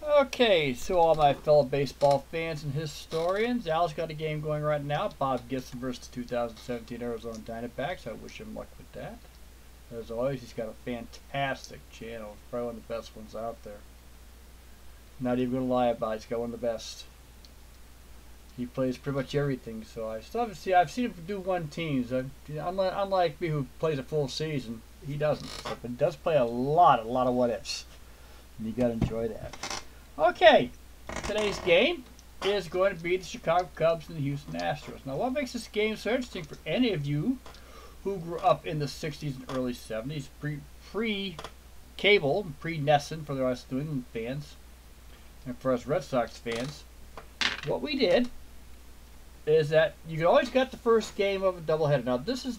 Okay, so all my fellow baseball fans and historians, Al's got a game going right now. Bob Gibson versus the 2017 Arizona Diamondbacks. I wish him luck with that. As always, he's got a fantastic channel. Probably one of the best ones out there. Not even going to lie about it. He's got one of the best. He plays pretty much everything. So I've seen him do one teams. Unlike me who plays a full season, he doesn't. But he does play a lot of what ifs. And you got to enjoy that. Okay, today's game is going to be the Chicago Cubs and the Houston Astros. Now, what makes this game so interesting for any of you who grew up in the 60s and early 70s, pre-cable, pre-Nesson for the us New England fans, and for us Red Sox fans, what we did is that you could always get the first game of a doubleheader. Now, this is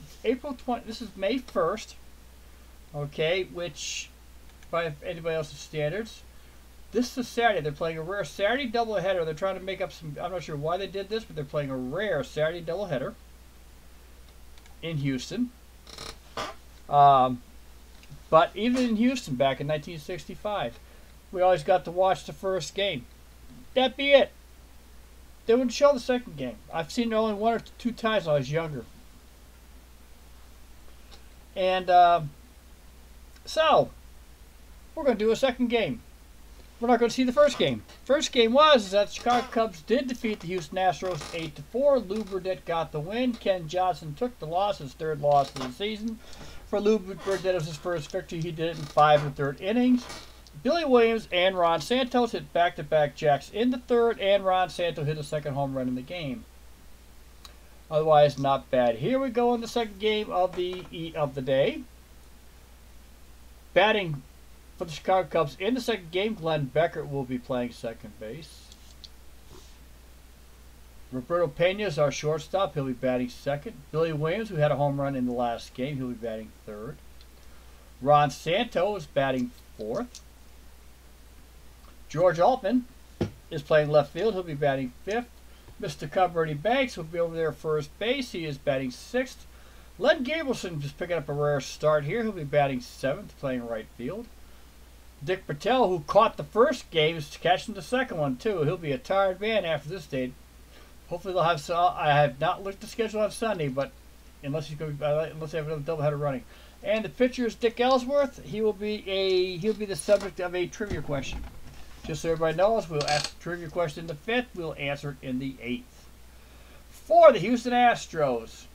May 1st, okay, which by anybody else's standards, this is Saturday. They're playing a rare Saturday doubleheader. They're trying to make up some, I'm not sure why they did this, but they're playing a rare Saturday doubleheader in Houston. But even in Houston back in 1965, we always got to watch the first game. That'd be it. They wouldn't show the second game. I've seen it only one or two times when I was younger. And so, we're going to do a second game. We're not going to see the first game. First game was that the Chicago Cubs did defeat the Houston Astros 8-4. Lou Burdett got the win. Ken Johnson took the loss, his third loss of the season. For Lou Burdett, it was his first victory. He did it in 5 1/3 innings. Billy Williams and Ron Santos hit back-to-back jacks in the third, and Ron Santos hit a second home run in the game. Otherwise, not bad. Here we go in the second game of the day. Batting for the Chicago Cubs in the second game, Glenn Beckert will be playing second base. Roberto Pena is our shortstop. He'll be batting second. Billy Williams, who had a home run in the last game, he'll be batting third. Ron Santos is batting fourth. George Altman is playing left field. He'll be batting fifth. Mr. Cub Ernie Banks will be over there first base. He is batting sixth. Len Gableson is picking up a rare start here. He'll be batting seventh, playing right field. Dick Patel, who caught the first game, is catching the second one too. He'll be a tired man after this day. Hopefully they'll have some. I have not looked at the schedule on Sunday, but unless they have another doubleheader running. And the pitcher is Dick Ellsworth. He'll be the subject of a trivia question. Just so everybody knows, we'll ask the trivia question in the fifth. We'll answer it in the eighth. For the Houston Astros,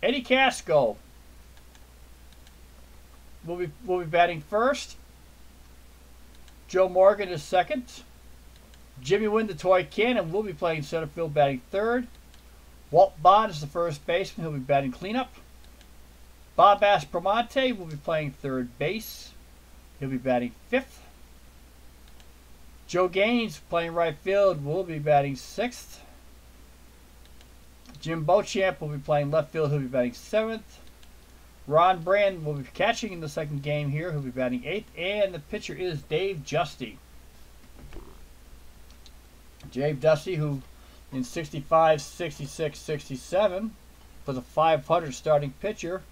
Eddie Casco will be batting first. Joe Morgan is second. Jimmy Wynn, the toy cannon, will be playing center field, batting third. Walt Bond is the first baseman. He'll be batting cleanup. Bob Aspromonte will be playing third base. He'll be batting fifth. Joe Gaines, playing right field, will be batting sixth. Jim Beauchamp will be playing left field. He'll be batting seventh. Ron Brand will be catching in the second game here. He'll be batting eighth. And the pitcher is Dave Giusti. Dave Giusti, who in 65, 66, 67 was a 500 starting pitcher.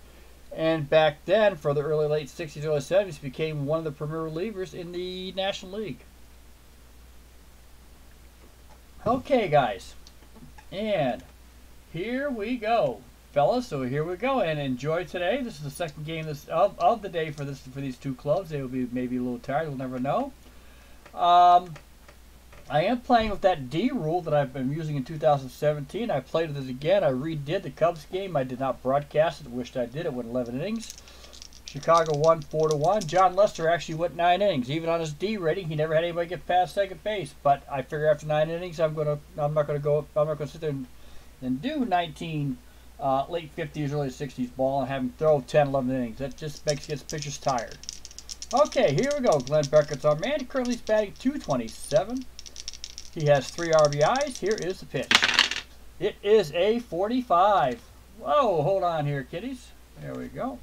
And back then, for the early late 60s, early 70s, became one of the premier relievers in the National League. Okay, guys. And here we go, fellas. So here we go, and enjoy today. This is the second game of the day for these two clubs. They will be maybe a little tired. We'll never know. I am playing with that D rule that I've been using in 2017. I played with it again. I redid the Cubs game. I did not broadcast it. Wished I did. It went 11 innings. Chicago won 4-1. John Lester actually went 9 innings. Even on his D rating, he never had anybody get past second base. But I figure after 9 innings, I'm not gonna sit there and do 19 late 50s, early 60s ball and have him throw 10, 11 innings. That just gets pitchers tired. Okay, here we go. Glenn Beckert's our man. Currently he's batting .227. He has 3 RBIs. Here is the pitch. It is a 45. Whoa, hold on here, kiddies. There we go.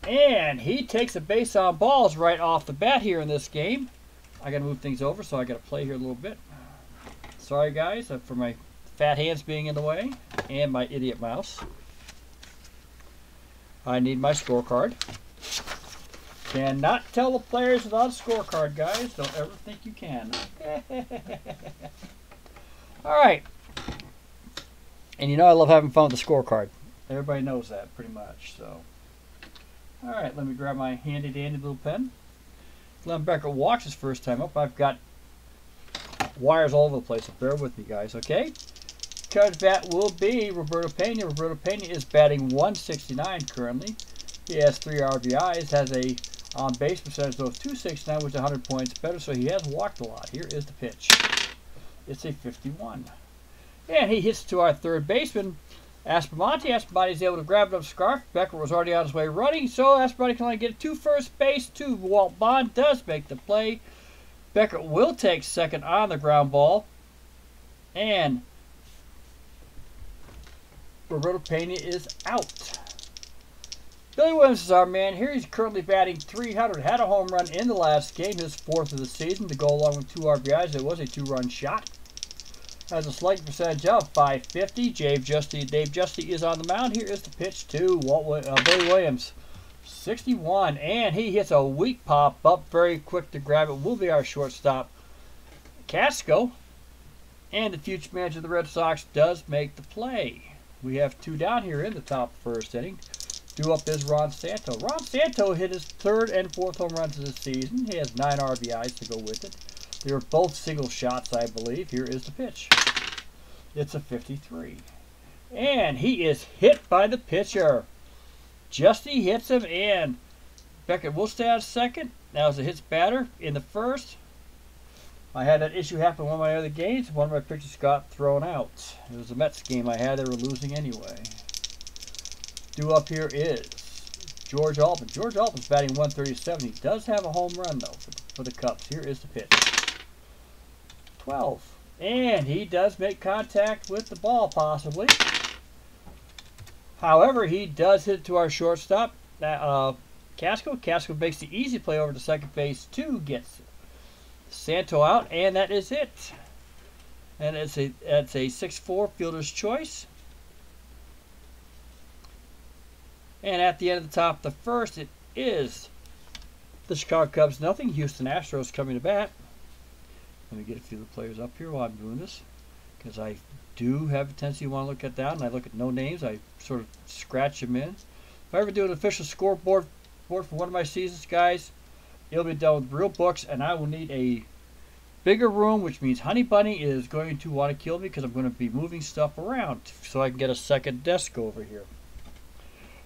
And he takes a base on balls right off the bat here in this game. I got to move things over, so I got to play here a little bit. Sorry, guys, for my fat hands being in the way, and my idiot mouse. I need my scorecard. Cannot tell the players without a scorecard, guys. Don't ever think you can. All right. And you know I love having fun with the scorecard. Everybody knows that pretty much. So, all right, let me grab my handy-dandy little pen. Glenn Becker walks his first time up. I've got wires all over the place, so bear with me, guys, okay? Cubs bat will be Roberto Pena. Roberto Pena is batting 169 currently. He has 3 RBIs, has a on-base percentage of 269, which is 100 points better, so he has walked a lot. Here is the pitch. It's a 51. And he hits to our third baseman, Aspromonte. Aspromonte is able to grab it up scarf. Becker was already on his way running, so Aspromonte can only get it to first base. Walt Bond does make the play. Becker will take second on the ground ball. And Roberto Pena is out. Billy Williams is our man here. He's currently batting 300. Had a home run in the last game, his 4th of the season, to go along with 2 RBIs. It was a 2-run shot. Has a slugging percentage of .550. Dave Giusti is on the mound. Here is the pitch to Billy Williams. 61, and he hits a weak pop up, very quick to grab it. Will be our shortstop, Casco. And the future manager of the Red Sox does make the play. We have 2 down here in the top first inning. Due up is Ron Santo. Ron Santo hit his 3rd and 4th home runs of the season. He has 9 RBIs to go with it. They were both single shots, I believe. Here is the pitch. It's a 53. And he is hit by the pitcher. Giusti hits him, and Beckett will stay on second. That was a hits batter in the first. I had that issue happen in one of my other games. One of my pitchers got thrown out. It was a Mets game I had. They were losing anyway. Due up here is George Altman. George Altman's batting 137. He does have a home run, though, for the Cubs. Here is the pitch. 12. And he does make contact with the ball, possibly. However, he does hit to our shortstop, Casco. Casco makes the easy play over to second base, 2 gets Santo out, and that is it. And it's a 6-4 fielder's choice. And at the end of the top of the first, it is the Chicago Cubs nothing. Houston Astros coming to bat. Let me get a few of the players up here while I'm doing this, because I do have a tendency to want to look at that, and I look at no names. I sort of scratch them in. If I ever do an official scoreboard for one of my seasons, guys, it'll be done with real books, and I will need a bigger room, which means Honey Bunny is going to want to kill me because I'm going to be moving stuff around so I can get a second desk over here.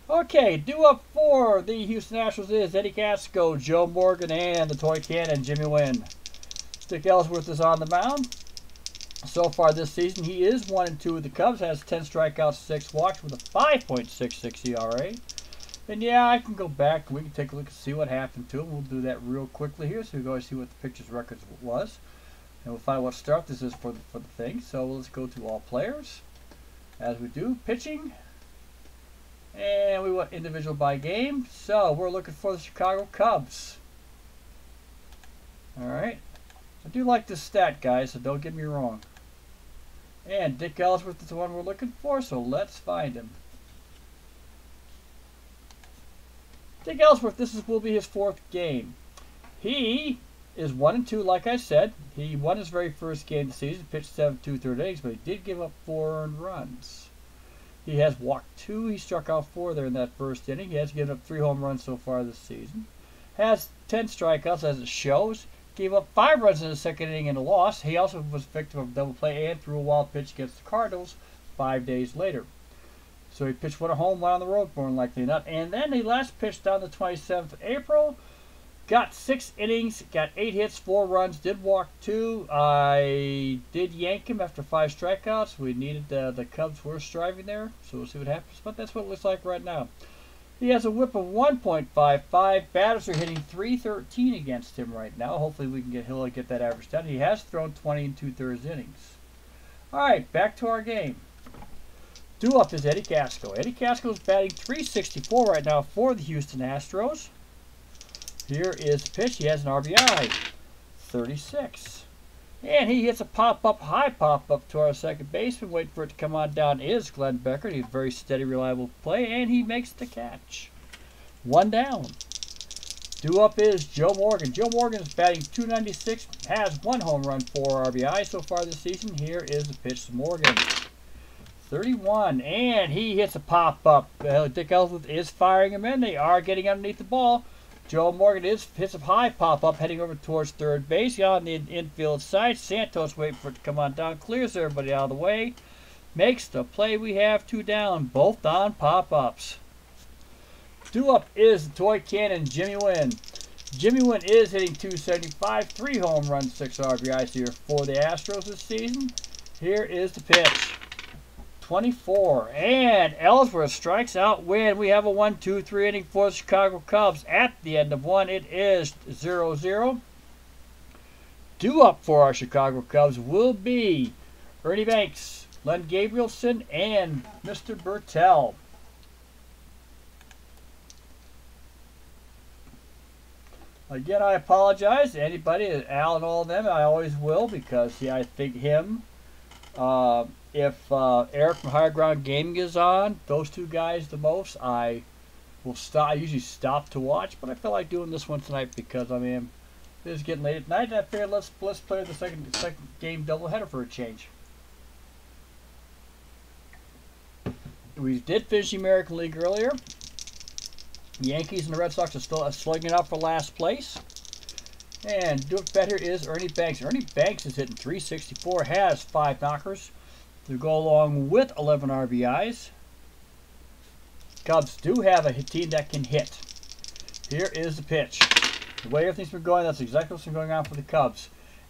Okay, due up for the Houston Astros is Eddie Casco, Joe Morgan, and the toy cannon, Jimmy Wynn. Dick Ellsworth is on the mound. So far this season, he is 1-2 with the Cubs, has 10 strikeouts, 6 walks with a 5.66 ERA. And yeah, I can go back. We can take a look and see what happened to him. We'll do that real quickly here, so we can always see what the pitcher's record was. And we'll find what start this is for the thing. So let's go to all players. As we do, pitching. And we want individual by game. So we're looking for the Chicago Cubs. Alright. I do like this stat, guys, so don't get me wrong. And Dick Ellsworth is the one we're looking for, so let's find him. Dick Ellsworth, will be his 4th game. He is 1-2, like I said. He won his very first game of the season, pitched 7 2/3 innings, but he did give up 4 earned runs. He has walked 2. He struck out 4 there in that first inning. He has given up 3 home runs so far this season. Has 10 strikeouts, as it shows. Gave up 5 runs in the second inning in a loss. He also was victim of a double play and threw a wild pitch against the Cardinals 5 days later. So he pitched 1 at home, 1 on the road, more than likely not. And then he last pitched on the 27th of April. Got 6 innings, got 8 hits, 4 runs, did walk 2. I did yank him after 5 strikeouts. We needed the Cubs were striving there, so we'll see what happens. But that's what it looks like right now. He has a whip of 1.55. Batters are hitting .313 against him right now. Hopefully he'll get that average down. He has thrown 20 2/3 innings. All right, back to our game. Due up is Eddie Casco. Eddie Casco is batting .364 right now for the Houston Astros. Here is the pitch. He has an RBI, 36. And he hits a pop-up, high pop-up to our second baseman. Waiting for it to come on down is Glenn Becker. He's a very steady, reliable play, and he makes the catch. 1 down. Due up is Joe Morgan. Joe Morgan is batting .296, has 1 home run, 4 RBI so far this season. Here is the pitch to Morgan. 31, and he hits a pop-up. Dick Ellsworth is firing him in. They are getting underneath the ball. Joe Morgan hits a high pop-up, heading over towards third base. On the infield side, Santos waiting for it to come on down. Clears everybody out of the way. Makes the play. We have 2 down, both on pop-ups. Due up is the toy cannon, Jimmy Wynn. Jimmy Wynn is hitting .275, 3 home runs, 6 RBIs here for the Astros this season. Here is the pitch. 24, and Ellsworth strikes out Wynn. We have a 1-2-3 inning for the Chicago Cubs. At the end of 1, it is 0-0. Due up for our Chicago Cubs will be Ernie Banks, Len Gabrielson, and Mr. Bertel. Again, I apologize to anybody, Al and all of them. I always will, because I think him. If Eric from Higher Ground Gaming is on, those 2 guys the most, I will stop. I usually stop to watch, but I feel like doing this one tonight because, I mean, it is getting late at night, and I figured let's play the second game doubleheader for a change. We did finish the American League earlier. The Yankees and the Red Sox are still slugging it out for last place. And doing bet here is Ernie Banks. Ernie Banks is hitting .364, has 5 knockers to go along with 11 RBIs. Cubs do have a team that can hit. Here is the pitch. The way everything's been going, that's exactly what's been going on for the Cubs.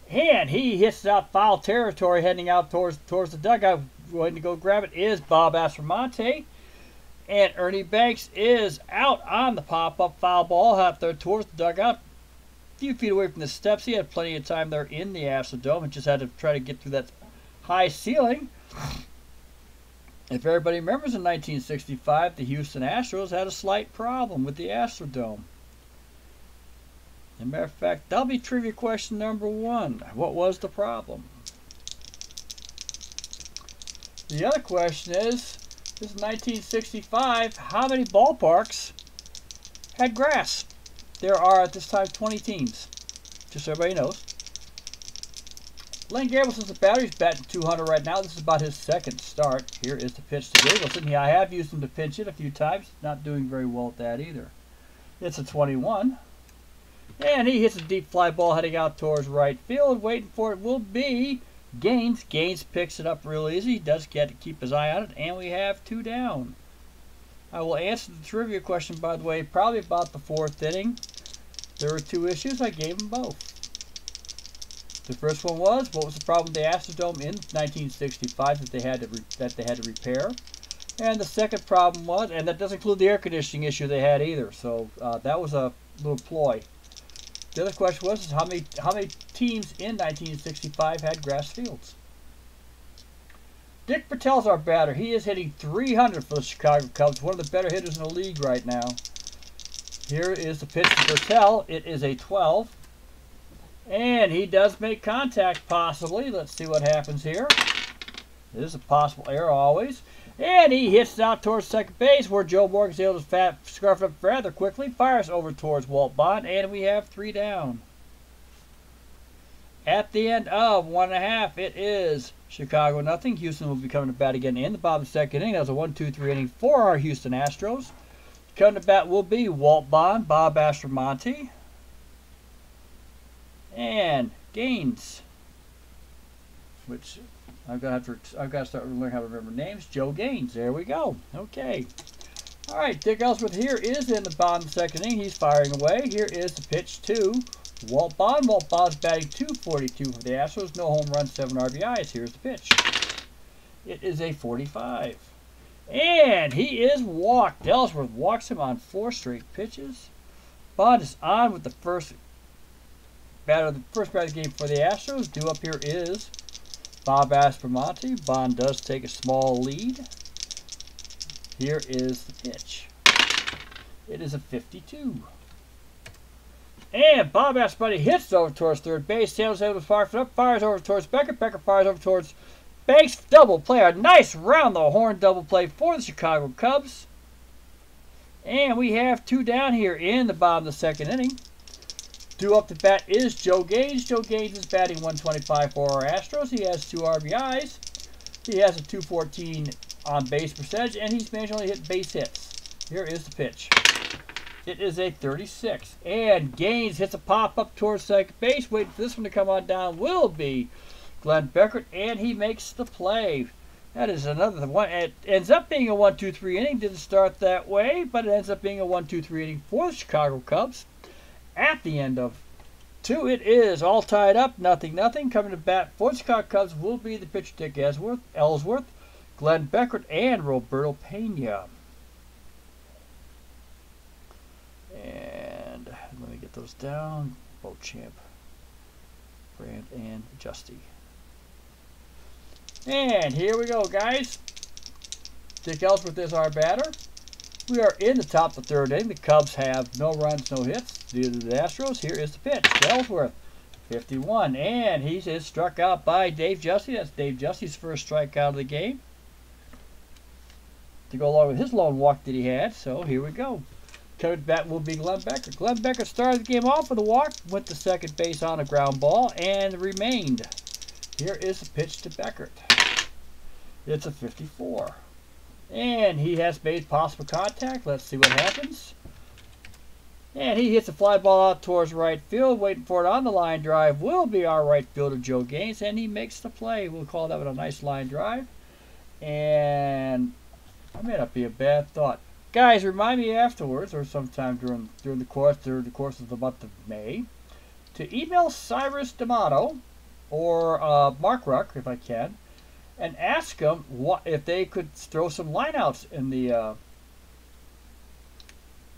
And he hits out foul territory, heading out towards the dugout. Going to go grab it is Bob Aspromonte. And Ernie Banks is out on the pop-up foul ball out there towards the dugout. A few feet away from the steps. He had plenty of time there in the Astrodome and just had to try to get through that high ceiling. If everybody remembers, in 1965, the Houston Astros had a slight problem with the Astrodome. As a matter of fact, that'll be trivia question number 1. What was the problem? The other question is, this is 1965, how many ballparks had grass? There are, at this time, 20 teams. Just so everybody knows. Len Gabrielson's the batter. He's batting .200 right now. This is about his second start. Here is the pitch to Gabrielson. I have used him to pinch it a few times. Not doing very well at that either. It's a 21. And he hits a deep fly ball heading out towards right field. Waiting for it will be Gaines. Gaines picks it up real easy. He does get to keep his eye on it. And we have 2 down. I will answer the trivia question, by the way, probably about the 4th inning. There were 2 issues. I gave them both. The first one was, what was the problem with the Astrodome in 1965 that they had to repair? And the second problem was, and that doesn't include the air conditioning issue they had either. So that was a little ploy. The other question was, how many teams in 1965 had grass fields? Dick Bertel's our batter. He is hitting .300 for the Chicago Cubs, one of the better hitters in the league right now. Here is the pitch to Bertel. It is a 12. And he does make contact, possibly. Let's see what happens here. This is a possible error always. And he hits it out towards second base, where Joe Morgan's able to scarf it up rather quickly. Fires over towards Walt Bond, and we have 3 down. At the end of 1.5, it is Chicago nothing. Houston will be coming to bat again in the bottom of the second inning. That was a 1-2-3 inning for our Houston Astros. Coming to bat will be Walt Bond, Bob Aspromonte, and Gaines, which I've got to start learning how to remember names. Joe Gaines. There we go. Okay. All right. Dick Ellsworth here is in the bottom of the second inning. He's firing away. Here is the pitch to Walt Bond. Walt Bond's batting .242 for the Astros. No home runs, 7 RBIs. Here's the pitch. It is a 45. And he is walked. Ellsworth walks him on 4 straight pitches. Bond is on with the first batter of the game for the Astros. Due up here is Bob Aspromonte. Bond does take a small lead. Here is the pitch. It is a 52. And Bob Aspetti hits over towards third base. Santos able to fire it up. Fires over towards Beckert. Beckert fires over towards Banks. Double play. A nice round the horn double play for the Chicago Cubs. And we have 2 down here in the bottom of the second inning. Due up to bat is Joe Gage. Joe Gage is batting 125 for our Astros. He has 2 RBIs. He has a 214 on base percentage, and he's managed to only hit base hits. Here is the pitch. It is a 36. And Gaines hits a pop up towards second base. Waiting for this one to come on down will be Glenn Beckert, and he makes the play. That is another one. It ends up being a 1-2-3 inning. Didn't start that way, but it ends up being a 1-2-3 inning for the Chicago Cubs. At the end of 2, it is all tied up, 0-0. Coming to bat for the Chicago Cubs will be the pitcher Dick Ellsworth, Glenn Beckert, and Roberto Pena. And let me get those down. Beauchamp, Brand, and Giusti. And here we go, guys. Dick Ellsworth is our batter. We are in the top of the third inning. The Cubs have no runs, no hits due to the Astros. Here is the pitch to Ellsworth, 51. And he is struck out by Dave Giusti. That's Dave Giusti's first strikeout of the game, to go along with his lone walk that he had. So here we go. Coming to bat will be Glenn Beckert. Glenn Beckert started the game off with a walk, went to second base on a ground ball, and remained. Here is the pitch to Beckert. It's a 54. And he has made possible contact. Let's see what happens. And he hits a fly ball out towards right field. Waiting for it on the line drive will be our right fielder, Joe Gaines, and he makes the play. We'll call that one a nice line drive. And that may not be a bad thought. Guys, remind me afterwards, or sometime during the course of the month of May, to email Cyrus D'Amato or Mark Ruck, if I can, and ask them if they could throw some lineouts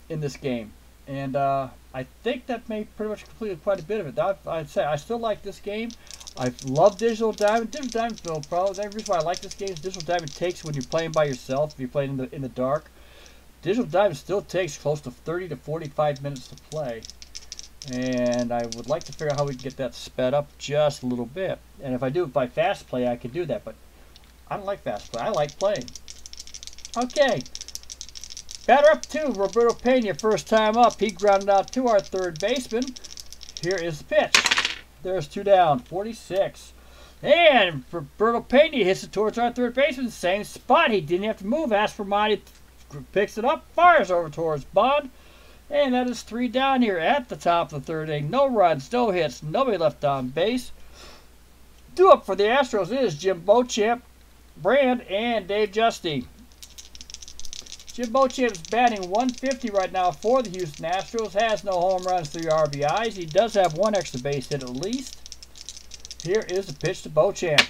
in this game. And I think that may pretty much complete quite a bit of it. I'd say I still like this game. I love Digital Diamond. Digital Diamond's no problem. The reason why I like this game is Digital Diamond takes, when you're playing by yourself, if you're playing in the dark, Digital Diamond still takes close to 30 to 45 minutes to play. And I would like to figure out how we can get that sped up just a little bit. And if I do it by fast play, I can do that. But I don't like fast play. I like playing. Okay. Batter up 2, Roberto Pena, first time up. He grounded out to our third baseman. Here is the pitch. There's 2 down, 46. And Roberto Pena hits it towards our third baseman, same spot. He didn't have to move. Aspermani picks it up, fires over towards Bond. And that is 3 down here at the top of the third inning. No runs, no hits, nobody left on base. Due up for the Astros is Jim Beauchamp, Brand, and Dave Giusti. Jim Beauchamp is batting 150 right now for the Houston Astros. Has no home runs, 3 RBIs. He does have 1 extra base hit at least. Here is the pitch to Beauchamp.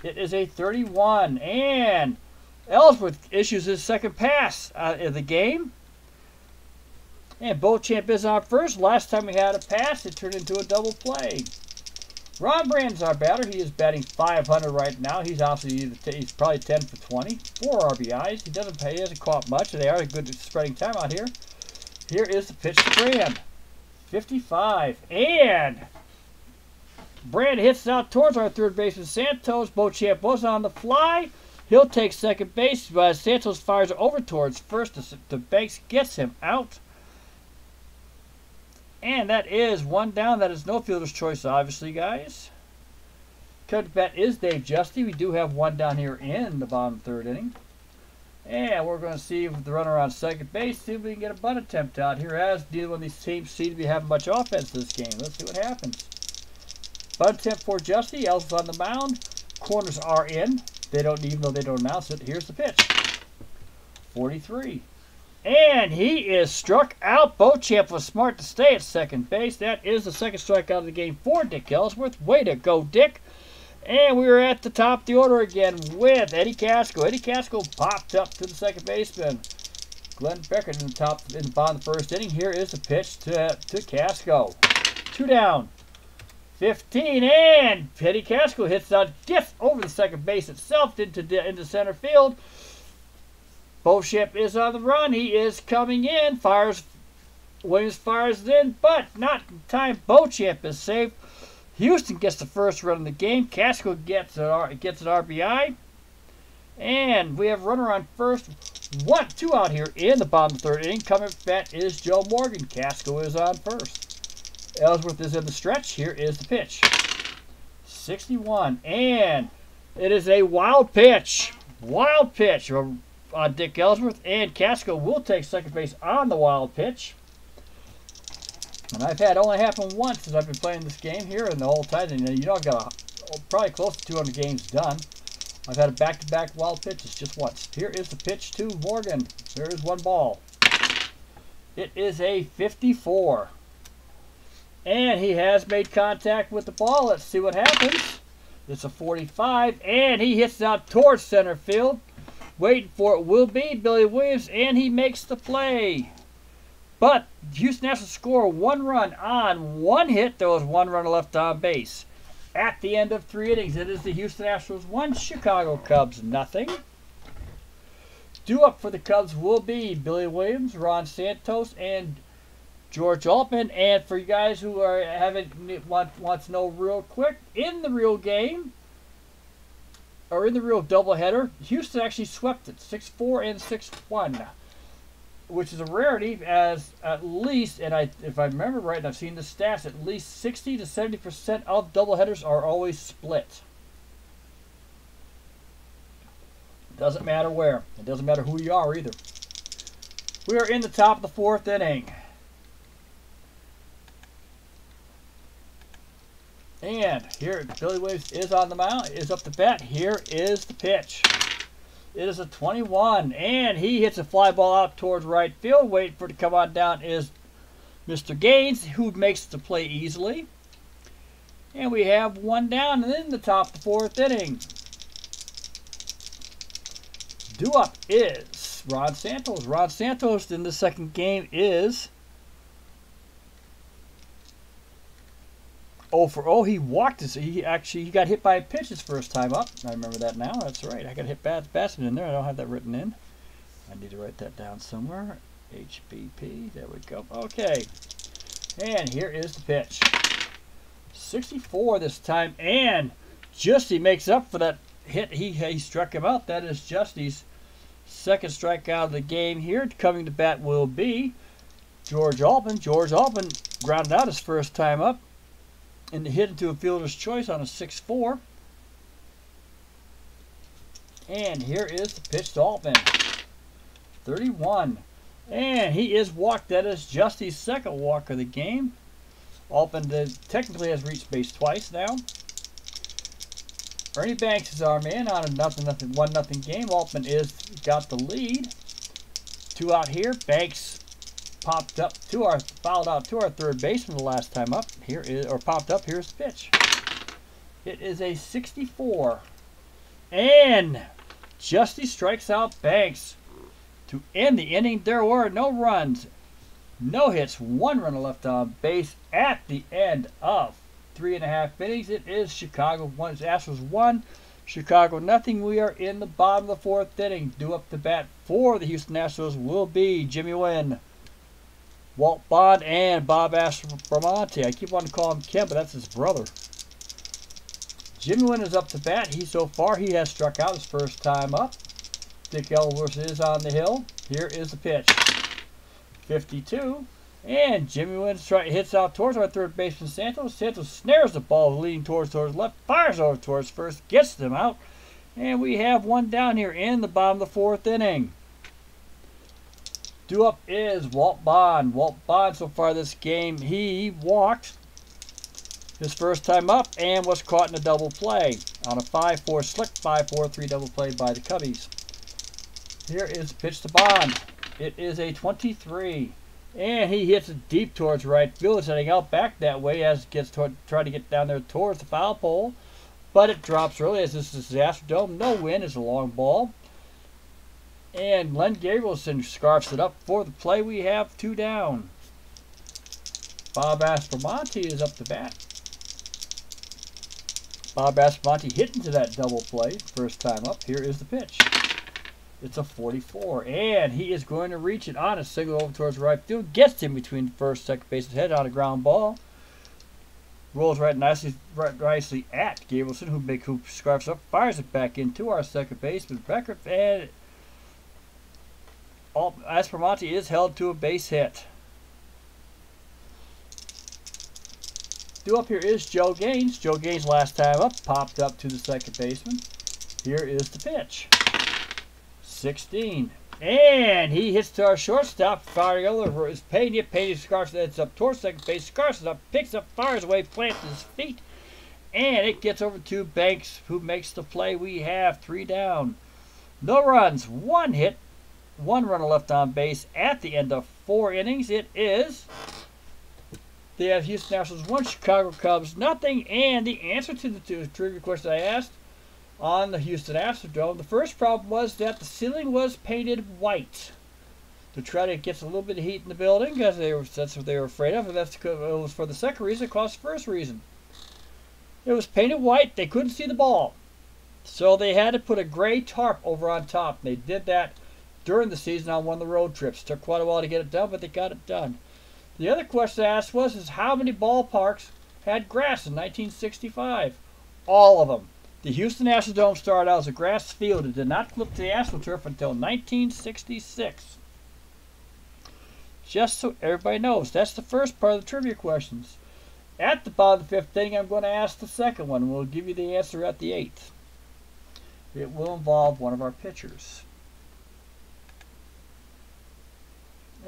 It is a 31. And Ellsworth issues his second pass of the game. And Beauchamp is on first. Last time we had a pass, it turned into a double play. Ron Brand's our batter. He is batting 500 right now. He's he's probably 10 for 20, 4 RBIs. He hasn't caught much. They are a good spreading time out here. Here is the pitch to Brand, 55, and Brand hits out towards our third baseman Santos. Beauchamp was on the fly. He'll take second base, but Santos fires over towards first. The Banks gets him out. And that is 1 down. That is no fielder's choice, obviously, guys. Coming to bat is Dave Giusti. We do have 1 down here in the bottom third inning. And we're going to see if the runner on second base, see if we can get a bunt attempt out here, as neither one of these teams seem to be having much offense this game. Let's see what happens. Bunt attempt for Giusti. Ellsworth on the mound. Corners are in. Even though they don't announce it. Here's the pitch. 43. And he is struck out. Beauchamp was smart to stay at second base. That is the second strikeout of the game for Dick Ellsworth. Way to go, Dick. And we are at the top of the order again with Eddie Casco. Eddie Casco popped up to the second baseman. Glenn Beckert in the bottom of the first inning. Here is the pitch to Casco. 2 down. 15, and Eddie Casco hits out, gets over the second base itself into center field. Beauchamp is on the run. He is coming in. Fires Williams fires it in, but not in time. Beauchamp is safe. Houston gets the first run of the game. Casco gets an RBI. And we have runner on first. 1-2 out here in the bottom of the third inning. Coming back is Joe Morgan. Casco is on first. Ellsworth is in the stretch. Here is the pitch. 61. And it is a wild pitch. Wild pitch on Dick Ellsworth. And Casco will take second base on the wild pitch. And I've had only happened once since I've been playing this game here, and the whole time, and you know, I've got probably close to 200 games done. I've had a back-to-back wild pitches just once. Here is the pitch to Morgan. There is one ball. It is a 54. And he has made contact with the ball. Let's see what happens. It's a 45, and he hits it out towards center field. Waiting for it will be Billy Williams, and he makes the play. But Houston has to score 1 run on 1 hit. There was 1 runner left on base. At the end of 3 innings, it is the Houston Astros 1, Chicago Cubs nothing. Due up for the Cubs will be Billy Williams, Ron Santos, and George Altman. And for you guys who are want to know real quick, in the real game, or in the real doubleheader, Houston actually swept it 6-4 and 6-1. Which is a rarity, as at least, and if I remember right, and I've seen the stats, at least 60 to 70% of doubleheaders are always split. It doesn't matter where. It doesn't matter who you are either. We are in the top of the 4th inning. And here, Billy Williams is on the mound, is up to bat. Here is the pitch. It is a 21, and he hits a fly ball out towards right field. Waiting for it to come on down is Mr. Gaines, who makes the play easily. And we have 1 down, and in the top of the 4th inning. Due up is Ron Santos. Ron Santos in the second game is 0 for 0. He walked his. He got hit by a pitch his first time up. I remember that now. That's right. I got hit Bassman in there. I don't have that written in. I need to write that down somewhere. HBP. There we go. Okay. And here is the pitch. 64 this time. And Giusti makes up for that hit. He struck him out. That is Giusti's second strikeout of the game here. Coming to bat will be George Altman. George Altman grounded out his first time up and hit into a fielder's choice on a 6-4. And here is the pitch to Altman. 31. And he is walked. That is Giusti's second walk of the game. Altman technically has reached base twice now. Ernie Banks is our man on a 1-0 game. Altman is got the lead. 2 out here. Banks fouled out to our third baseman the last time up. Popped up. Here's the pitch. It is a 64. And Giusti strikes out Banks to end the inning. There were no runs, no hits, 1 runner left on base at the end of 3.5 innings. It is Chicago 1, Astros 1, Chicago nothing. We are in the bottom of the 4th inning. Due up to bat for the Houston Astros will be Jimmy Wynn, Walt Bond, and Bob Aspromonte. I keep wanting to call him Ken, but that's his brother. Jimmy Wynn is up to bat. So far, he has struck out his first time up. Dick Ellsworth is on the hill. Here is the pitch. 52. And Jimmy Wynn hits out towards our third baseman, Santos. Santos snares the ball, leading towards left, fires over towards first, gets them out. And we have 1 down here in the bottom of the 4th inning. Due up is Walt Bond. Walt Bond, so far this game, he walked his first time up and was caught in a double play on a 5-4 slick 5-4-3 double play by the Cubbies. Here is the pitch to Bond. It is a 23. And he hits it deep towards right field. It's heading out back that way as it gets trying to get down there towards the foul pole. But it drops early as this is the Astrodome. No win. It's a long ball. And Len Gabrielson scarfs it up for the play. We have 2 down. Bob Aspromonte is up to bat. Bob Aspromonte hit into that double play first time up. Here is the pitch. It's a 44. And he is going to reach it on a single over towards right field. Gets in between first, second base, and head on a ground ball. Rolls right nicely at Gabrielson, who scarfs up, fires it back into our second baseman, Beckert, and Aspromonte is held to a base hit. Due up here is Joe Gaines. Joe Gaines last time up, popped up to the second baseman. Here is the pitch. 16. And he hits to our shortstop, firing over his Pena. Pena scarfs it up towards second base, scarfs it up, picks up, fires away, plants his feet, and it gets over to Banks, who makes the play. We have 3 down. No runs, 1 hit, 1 runner left on base at the end of 4 innings. It is they have Houston Astros 1, Chicago Cubs nothing. And the answer to the 2 trivia questions I asked on the Houston Astrodome, the first problem was that the ceiling was painted white to try to get a little bit of heat in the building, because that's what they were afraid of. And it was for the second reason. It caused the first reason. It was painted white. They couldn't see the ball, so they had to put a gray tarp over on top. They did that during the season on one of the road trips. It took quite a while to get it done, but they got it done. The other question I asked was how many ballparks had grass in 1965? All of them. The Houston Astrodome started out as a grass field and did not flip to the AstroTurf until 1966. Just so everybody knows, that's the first part of the trivia questions. At the bottom of the 5th inning, I'm going to ask the second one. We'll give you the answer at the 8th. It will involve one of our pitchers.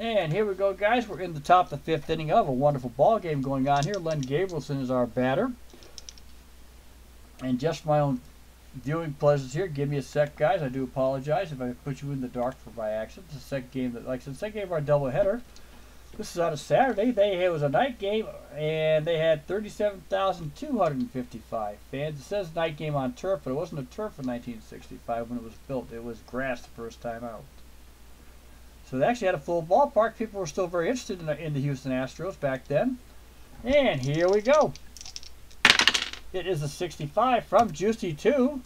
And here we go, guys. We're in the top of the 5th inning of a wonderful ball game going on here. Len Gabrielson is our batter. And just for my own viewing pleasures here, give me a sec, guys. I do apologize if I put you in the dark for by accident. It's the second game that, like I said, the second game of our doubleheader. This is on a Saturday. It was a night game, and they had 37,255 fans. It says night game on turf, but it wasn't a turf in 1965 when it was built. It was grass the first time out. So they actually had a full ballpark. People were still very interested in the Houston Astros back then. And here we go. It is a 65 from Giusti to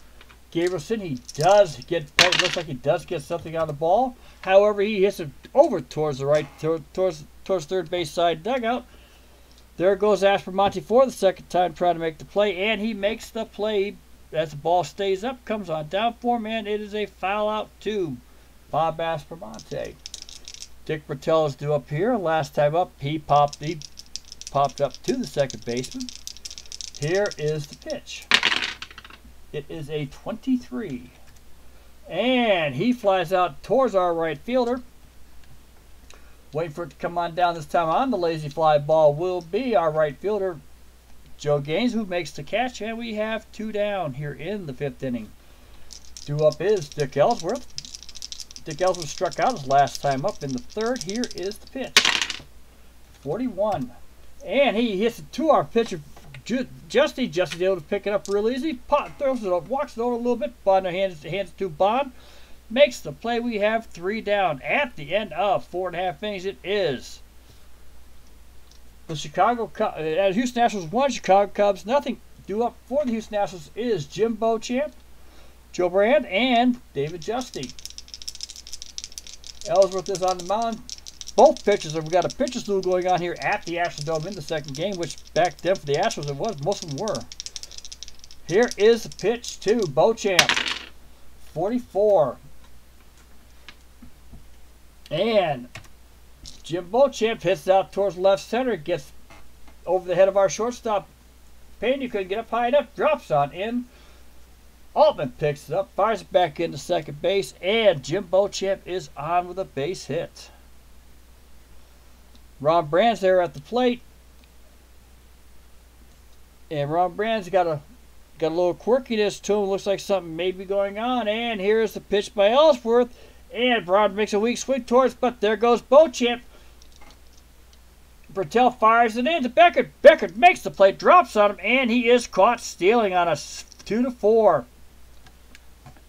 Gabrielson. He does get, it looks like he does get something on the ball. However, he hits it over towards the right, towards third base side dugout. There goes Aspromonte for the second time trying to make the play, and he makes the play as the ball stays up, comes on down for him, and it is a foul out to Bob Aspromonte. Dick Bertel is due up here. Last time up, he popped up to the second baseman. Here is the pitch. It is a 23. And he flies out towards our right fielder. Waiting for it to come on down this time on the lazy fly ball will be our right fielder, Joe Gaines, who makes the catch. And we have 2 down here in the 5th inning. Due up is Dick Ellsworth. Dick Ellsworth struck out his last time up in the 3rd. Here is the pitch. 41. And he hits it to our pitcher, Justy's able to pick it up real easy. Throws it up, walks it over a little bit. Bond hands it to Bond. Makes the play. We have 3 down at the end of 4.5 innings. It is the Houston Astros 1, Chicago Cubs nothing. Due up for the Houston Astros is Jim Beauchamp, Joe Brand, and David Giusti. Ellsworth is on the mound. Both pitchers, we've got a pitcher's duel going on here at the Astrodome in the second game, which back then for the Astros it was, most of them were. Here is the pitch to Beauchamp, 44. And Jim Beauchamp hits out towards left center, gets over the head of our shortstop. Pena couldn't get up high enough, drops on in. Altman picks it up, fires it back into second base, and Jim Beauchamp is on with a base hit. Ron Brand's there at the plate, and Ron Brand's got a little quirkiness to him. Looks like something may be going on. And here's the pitch by Ellsworth, and Ron makes a weak swing towards, but there goes Beauchamp. Bertel fires it in to Beckert. Beckert makes the play, drops on him, and he is caught stealing on a 2-4.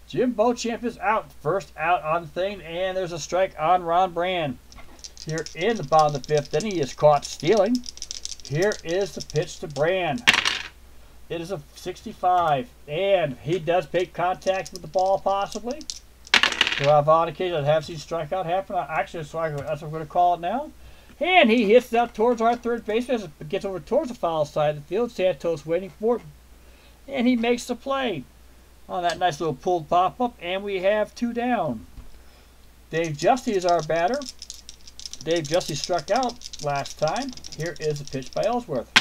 Jim Beauchamp is out. First out on the thing, and there's a strike on Ron Brand. Here in the bottom of the 5th inning, he is caught stealing. Here is the pitch to Brand. It is a 65, and he does make contact with the ball possibly. So I've on occasion I have seen strikeout happen. Actually, so that's what I'm going to call it now. And he hits that towards our third baseman as it gets over towards the foul side of the field. Santos waiting for it. And he makes the play on that nice little pulled pop-up. And we have 2 down. Dave Giusti is our batter. Dave Giusti struck out last time. Here is a pitch by Ellsworth.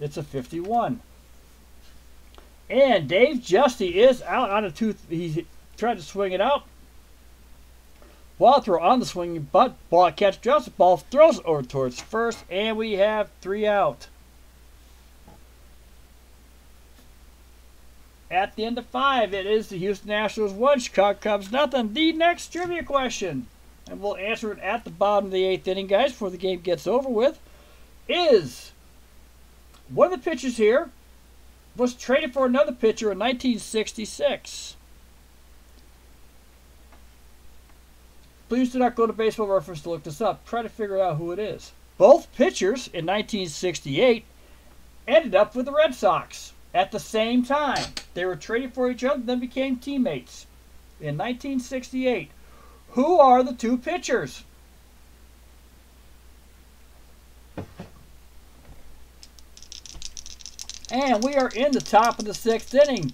It's a 51. And Dave Giusti is out on a 2. He tried to swing it out. Ball throw on the swinging butt. Ball catch drops. Ball throws over towards first. And we have 3 out. At the end of 5, it is the Houston Astros 1, Chicago Cubs nothing. The next trivia question, and we'll answer it at the bottom of the 8th inning, guys, before the game gets over with, is one of the pitchers here was traded for another pitcher in 1966. Please do not go to Baseball Reference to look this up. Try to figure out who it is. Both pitchers in 1968 ended up with the Red Sox at the same time. They were traded for each other, then became teammates in 1968. Who are the 2 pitchers? And we are in the top of the 6th inning.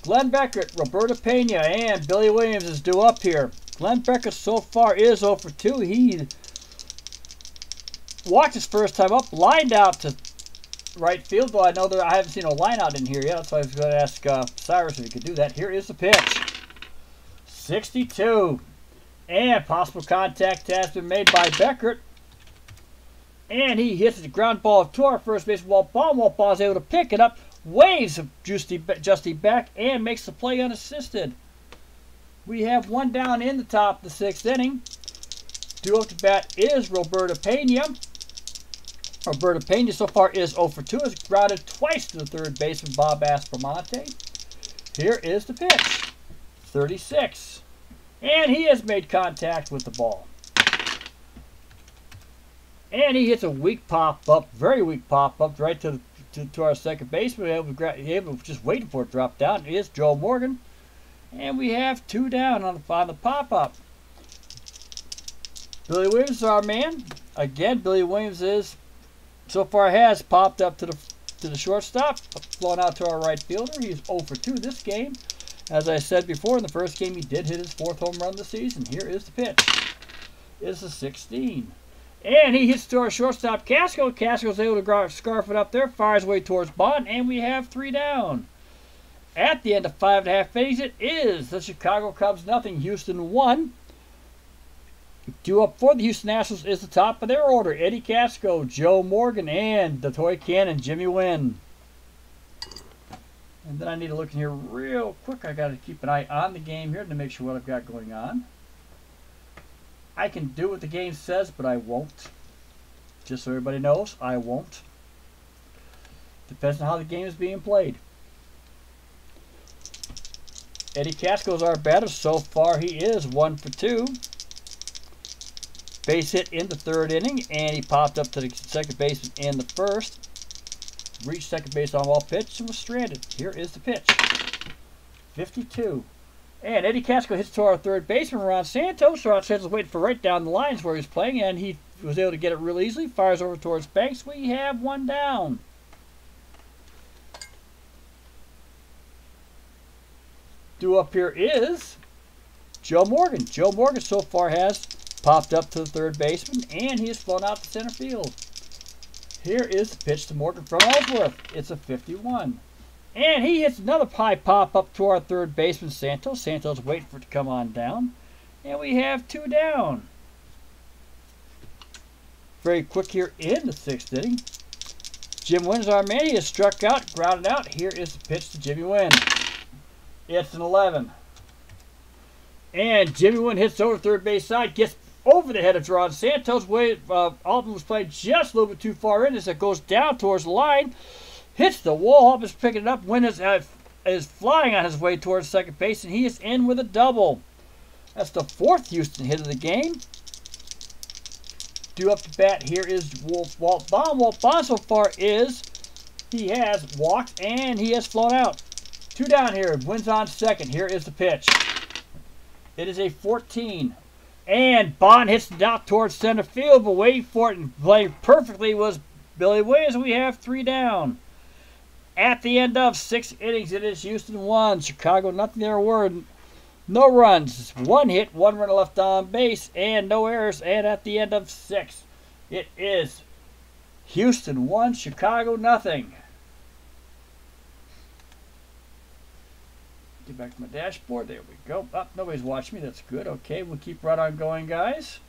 Glenn Beckert, Roberto Pena, and Billy Williams is due up here. Glenn Beckert so far is 0 for 2. He walked his first time up, lined out to right field, though I know that I haven't seen a line out in here yet. That's why I was going to ask Cyrus if he could do that. Here is the pitch. 62. And possible contact has been made by Beckert. And he hits the ground ball to our first base. Walt Ball is able to pick it up, waves Giusti back, and makes the play unassisted. We have 1 down in the top of the 6th inning. Due up to bat is Roberto Pena. Roberto Pena so far is 0 for 2. Has grounded twice to the third baseman, Bob Aspromonte. Here is the pitch. 36. And he has made contact with the ball. And he hits a weak pop-up, very weak pop-up, right to our second baseman. Able to just waiting for it to drop down. It is Joe Morgan. And we have 2 down on the pop-up. Billy Williams is our man. Again, Billy Williams is so far has popped up to the shortstop, flown out to our right fielder. He's 0 for 2 this game. As I said before, in the first game he did hit his 4th home run of the season. Here is the pitch. It's a 16. And he hits to our shortstop, Casco. Casco's able to scarf it up there, fires away towards Bond, and we have 3 down. At the end of 5.5 innings, it is the Chicago Cubs nothing, Houston 1. Due up for the Houston Astros is the top of their order. Eddie Casco, Joe Morgan, and the toy cannon, Jimmy Wynn. And then I need to look in here real quick. I got to keep an eye on the game here to make sure what I've got going on. I can do what the game says, but I won't. Just so everybody knows, I won't. Depends on how the game is being played. Eddie Casco is our batter. So far, he is 1 for 2. Base hit in the 3rd inning, and he popped up to the second baseman in the 1st. Reached second base on ball pitch and was stranded. Here is the pitch. 52. And Eddie Casco hits to our third baseman, Ron Santos. Ron Santos waiting for right down the lines where he's playing, and he was able to get it real easily. Fires over towards Banks. We have 1 down. Due up here is Joe Morgan. Joe Morgan so far has popped up to the third baseman, and he has flown out to center field. Here is the pitch to Morgan from Ellsworth. It's a 51. And he hits another high pop up to our third baseman, Santos. Santos waiting for it to come on down. And we have 2 down. Very quick here in the 6th inning. Jim Wynn's our man. He has struck out, grounded out. Here is the pitch to Jimmy Wynn. It's an 11. And Jimmy Wynn hits over third base side, gets over the head of Ron Santos. Altman was played just a little bit too far in as it goes down towards the line. Hits the wall. Altman's picking it up. Wynn is flying on his way towards second base, and he is in with a double. That's the 4th Houston hit of the game. Due up to bat here is Walt Bond. Walt Bond so far is he has walked and he has flown out. 2 down here. Wynn's on second. Here is the pitch. It is a 14. And Bond hits it out towards center field, but waiting for it and playing perfectly was Billy Williams. We have 3 down. At the end of 6 innings, it is Houston 1, Chicago nothing. There were no runs, 1 hit, 1 run left on base, and no errors. And at the end of 6, it is Houston 1, Chicago nothing. Get back to my dashboard. There we go. Oh, nobody's watching me. That's good. Okay, we'll keep right on going, guys.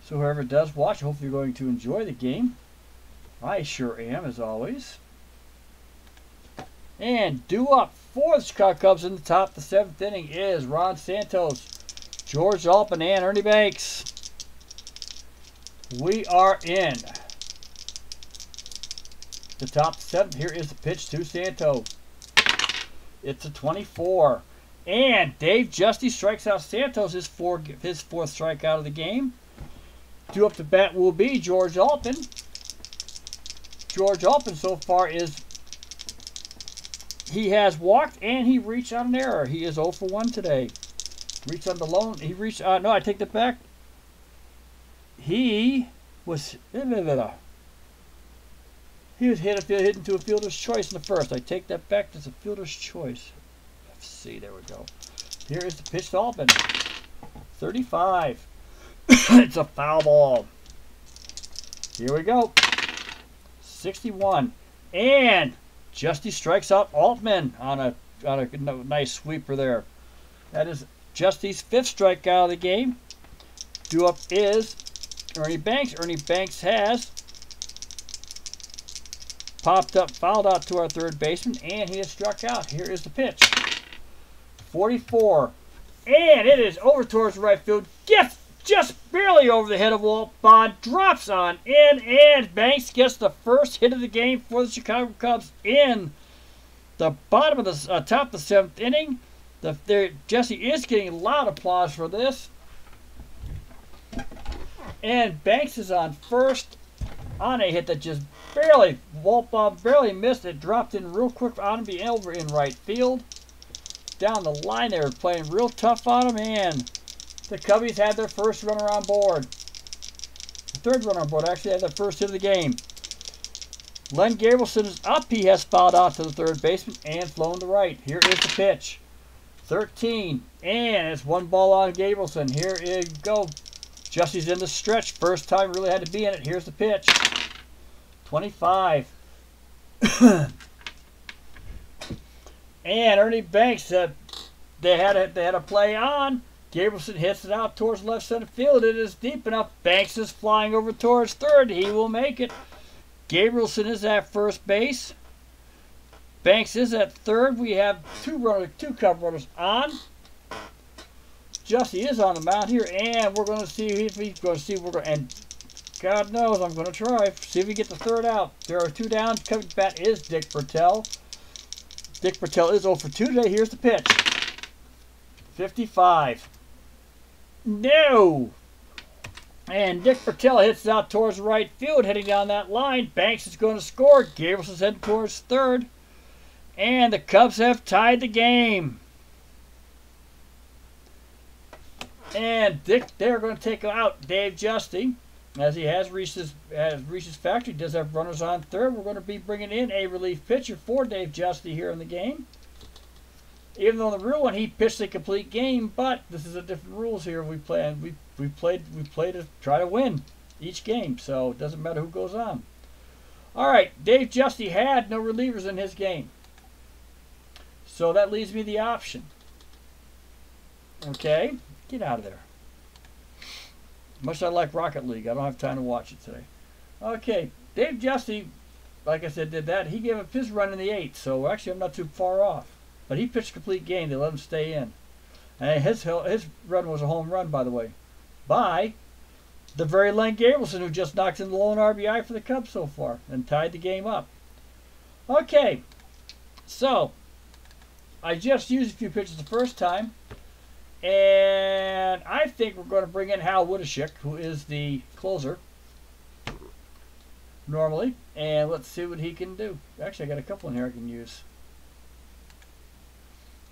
So whoever does watch, hopefully you're going to enjoy the game. I sure am, as always. And due up for the Chicago Cubs in the top of the 7th inning is Ron Santos, George Alpin, and Ernie Banks. We are in the top 7th. Here is the pitch to Santos. It's a 24. And Dave Giusti strikes out Santos, his 4th strikeout of the game. Due up to bat will be George Alpin. George Alpin so far he has walked and he reached on an error. He is 0 for 1 today. Reached on the lone. He reached. No, I take that back. He was hit into a fielder's choice in the first. I take that back. That's a fielder's choice. Let's see. There we go. Here is the pitch to Alpin. 35. It's a foul ball. Here we go. 61. And Giusti strikes out Altman on a nice sweeper there. That is Giusti's 5th strikeout of the game. Due up is Ernie Banks. Ernie Banks has popped up, fouled out to our 3rd baseman, and he is struck out. Here is the pitch. 44. And it is over towards right field. Just barely over the head of Walt Bond. Drops on in, and Banks gets the first hit of the game for the Chicago Cubs in the bottom of the top of the 7th inning. Giusti is getting a lot of applause for this. And Banks is on first on a hit that just barely, Walt Bond barely missed it. Dropped in real quick on him, being over in right field. Down the line, they were playing real tough on him, and the Cubbies had their first runner on board. The 3rd runner on board actually had the first hit of the game. Len Gabrielson is up. He has fouled out to the 3rd baseman and flown to right. Here is the pitch. 13. And it's 1 ball on Gabrielson. Here it goes. Giusti's in the stretch. First time really had to be in it. Here's the pitch. 25. And Ernie Banks, they had a play on. Gabrielson hits it out towards left center field. It is deep enough. Banks is flying over towards 3rd. He will make it. Gabrielson is at first base. Banks is at 3rd. We have 2 Cub runners on. Giusti is on the mound here, and we're going to see if he's going to see. And God knows I'm going to try. See if we get the 3rd out. There are 2 down. Coming to bat is Dick Bertel. Dick Bertel is 0 for 2 today. Here's the pitch. 55. No! And Dick Bertel hits it out towards right field, heading down that line. Banks is going to score. Gabrielson's heading towards 3rd. And the Cubs have tied the game. And they're going to take out Dave Giusti, as he has reached his factory. Does have runners on 3rd. We're going to be bringing in a relief pitcher for Dave Giusti here in the game. Even though in the real one he pitched a complete game, but this is a different rules here. We played to try to win each game, so it doesn't matter who goes on. All right, Dave Giusti had no relievers in his game, so that leaves me the option. Okay, get out of there. Much I like Rocket League, I don't have time to watch it today. Okay, Dave Giusti, like I said, did that. He gave up his run in the 8th, so actually I'm not too far off. But he pitched a complete game. They let him stay in. And his run was a home run, by the way, by the very Len Gabrielson, who just knocked in the lone RBI for the Cubs so far and tied the game up. Okay, so I just used a few pitches the first time, and I think we're going to bring in Hal Witashik, who is the closer normally, and let's see what he can do. Actually, I got a couple in here I can use.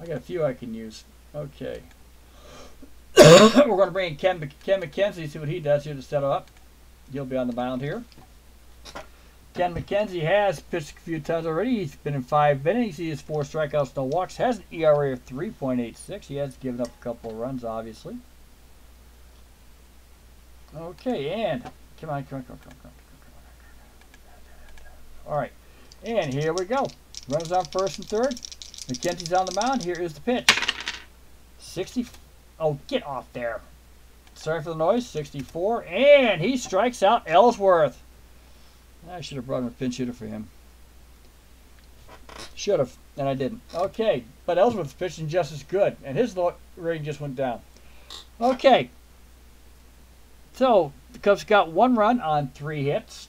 I got a few I can use. Okay. We're going to bring in Ken McKenzie, see what he does here to set up. He'll be on the mound here. Ken McKenzie has pitched a few times already. He's been in 5 innings. He has 4 strikeouts, no walks. Has an ERA of 3.86. He has given up a couple of runs, obviously. Okay, and come on. All right, and here we go. Runners on first and third. McKenzie's on the mound. Here is the pitch. 60. Oh, get off there. Sorry for the noise. 64, and he strikes out Ellsworth. I should have brought him a pinch hitter for him. Should have, and I didn't. Okay, but Ellsworth's pitching just as good, and his rating just went down. Okay, so the Cubs got 1 run on 3 hits.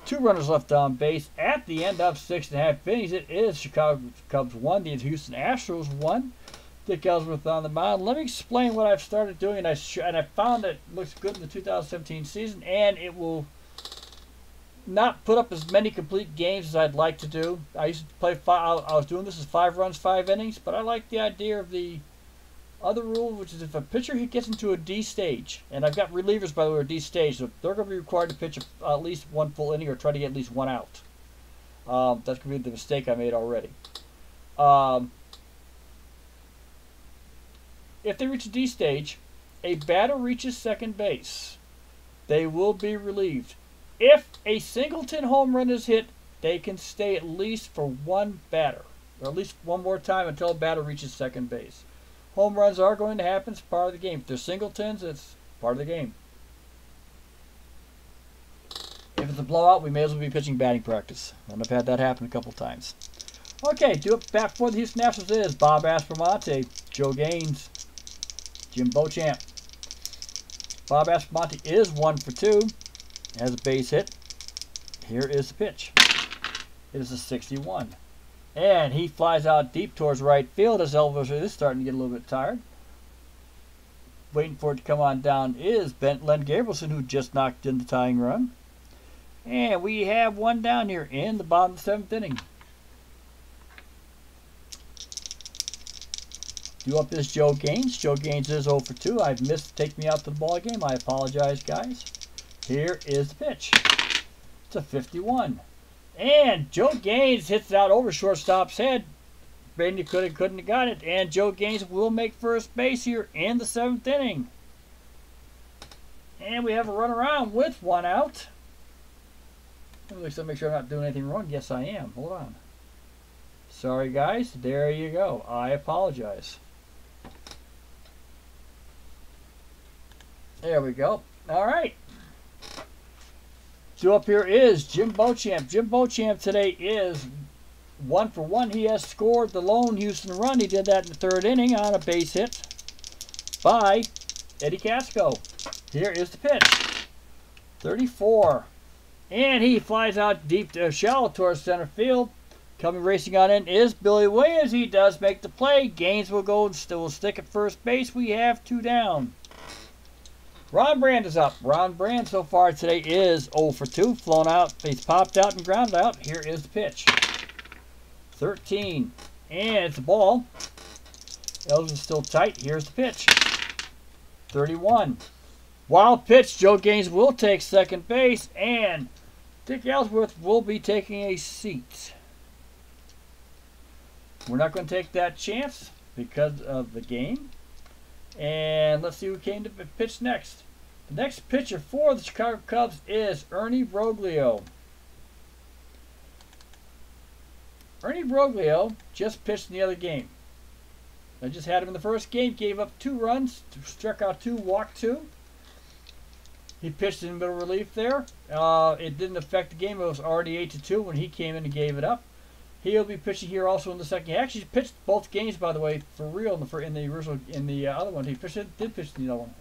2 runners left on base at the end of 6.5 innings. It is Chicago Cubs 1, the Houston Astros 1. Dick Ellsworth on the mound. Let me explain what I've started doing, and I found it looks good in the 2017 season, and it will not put up as many complete games as I'd like to do. I used to play 5. I was doing this as 5 runs, 5 innings, but I like the idea of the other rule, which is if a pitcher gets into a D stage, and I've got relievers by the way, D stage, so they're going to be required to pitch at least 1 full inning or try to get at least 1 out. That's going to be the mistake I made already. If they reach a D stage, a batter reaches second base, they will be relieved. If a singleton home run is hit, they can stay at least for 1 batter, or at least 1 more time until a batter reaches second base. Home runs are going to happen. It's part of the game. If they're singletons, it's part of the game. If it's a blowout, we may as well be pitching batting practice. And I've had that happen a couple times. Okay, due up bat for the Houston Astros is Bob Aspromonte, Joe Gaines, Jim Beauchamp. Bob Aspromonte is 1 for 2. Has a base hit. Here is the pitch. It is a 61. And he flies out deep towards right field as Ellsworth is starting to get a little bit tired. Waiting for it to come on down is Len Gabrielson, who just knocked in the tying run. And we have 1 down here in the bottom of the 7th inning. Due up is Joe Gaines. Joe Gaines is 0 for 2. I've missed take me out to the ball game. I apologize, guys. Here is the pitch. It's a 51. And Joe Gaines hits it out over shortstop's head. Brady couldn't have got it. And Joe Gaines will make first base here in the 7th inning. And we have a run around with 1 out. At least I'll make sure I'm not doing anything wrong. Yes, I am. Hold on. Sorry, guys. There you go. I apologize. There we go. All right. So up here is Jim Beauchamp. Jim Beauchamp today is 1 for 1. He has scored the lone Houston run. He did that in the 3rd inning on a base hit by Eddie Casco. Here is the pitch. 34. And he flies out deep to shallow towards center field. Coming racing on in is Billy Williams. He does make the play. Gaines will go and still stick at first base. We have 2 down. Ron Brand is up. Ron Brand so far today is 0 for 2. Flown out. He's popped out and ground out. Here is the pitch. 13. And it's a ball. Ellsworth is still tight. Here's the pitch. 31. Wild pitch. Joe Gaines will take second base. And Dick Ellsworth will be taking a seat. We're not going to take that chance because of the game. And let's see who came to pitch next. The next pitcher for the Chicago Cubs is Ernie Broglio. Ernie Broglio just pitched in the other game. I just had him in the first game, gave up 2 runs, struck out 2, walked 2. He pitched in middle relief there. It didn't affect the game. It was already 8-2 when he came in and gave it up. He'll be pitching here also in the second. He actually pitched both games, by the way, for real in the other one. He did pitch in the other one.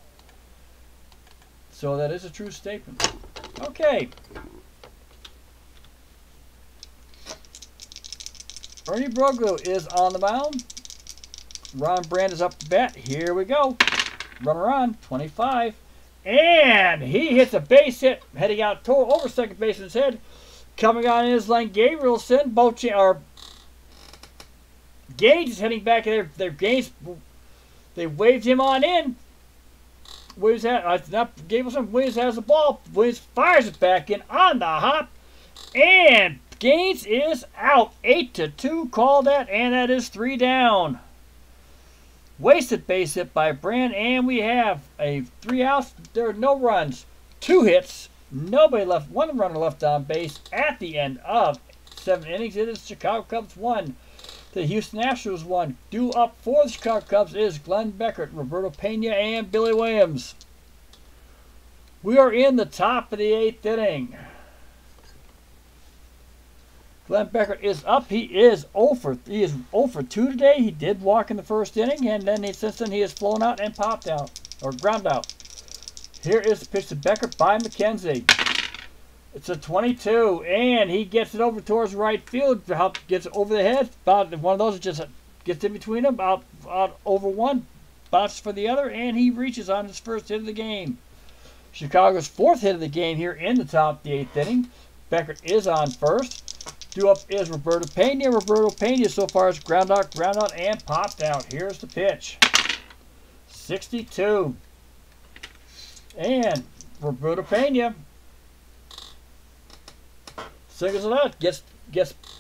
So that is a true statement. Okay. Ernie Broglio is on the mound. Ron Brand is up to bat. Here we go. Runner on, 25. And he hits a base hit, heading out over second baseman's head. Coming on in is Len Gabrielson. Gaines is heading back there. Gaines, they waved him on in. Williams has the ball. Williams fires it back in on the hop. And Gaines is out. 8-2 call that, and that is 3 down. Wasted base hit by Brand, and we have a 3 outs. There are no runs. 2 hits. Nobody left. 1 runner left on base at the end of 7 innings. It is Chicago Cubs 1. The Houston Astros 1. Due up for the Chicago Cubs is Glenn Beckert, Roberto Pena, and Billy Williams. We are in the top of the 8th inning. Glenn Beckert is up. He is 0 for 2 today. He did walk in the first inning, and then since then he has flown out and popped out, or ground out. Here is the pitch to Beckert by McKenzie. It's a 22, and he gets it over towards right field. Gets it over the head. About one of those just gets in between them. Out over one, bounces for the other, and he reaches on his first hit of the game. Chicago's 4th hit of the game here in the top of the 8th inning. Beckert is on first. Due up is Roberto Pena. Roberto Pena so far is ground out, and popped out. Here's the pitch. 62. And Roberto Pena singles it out. Gets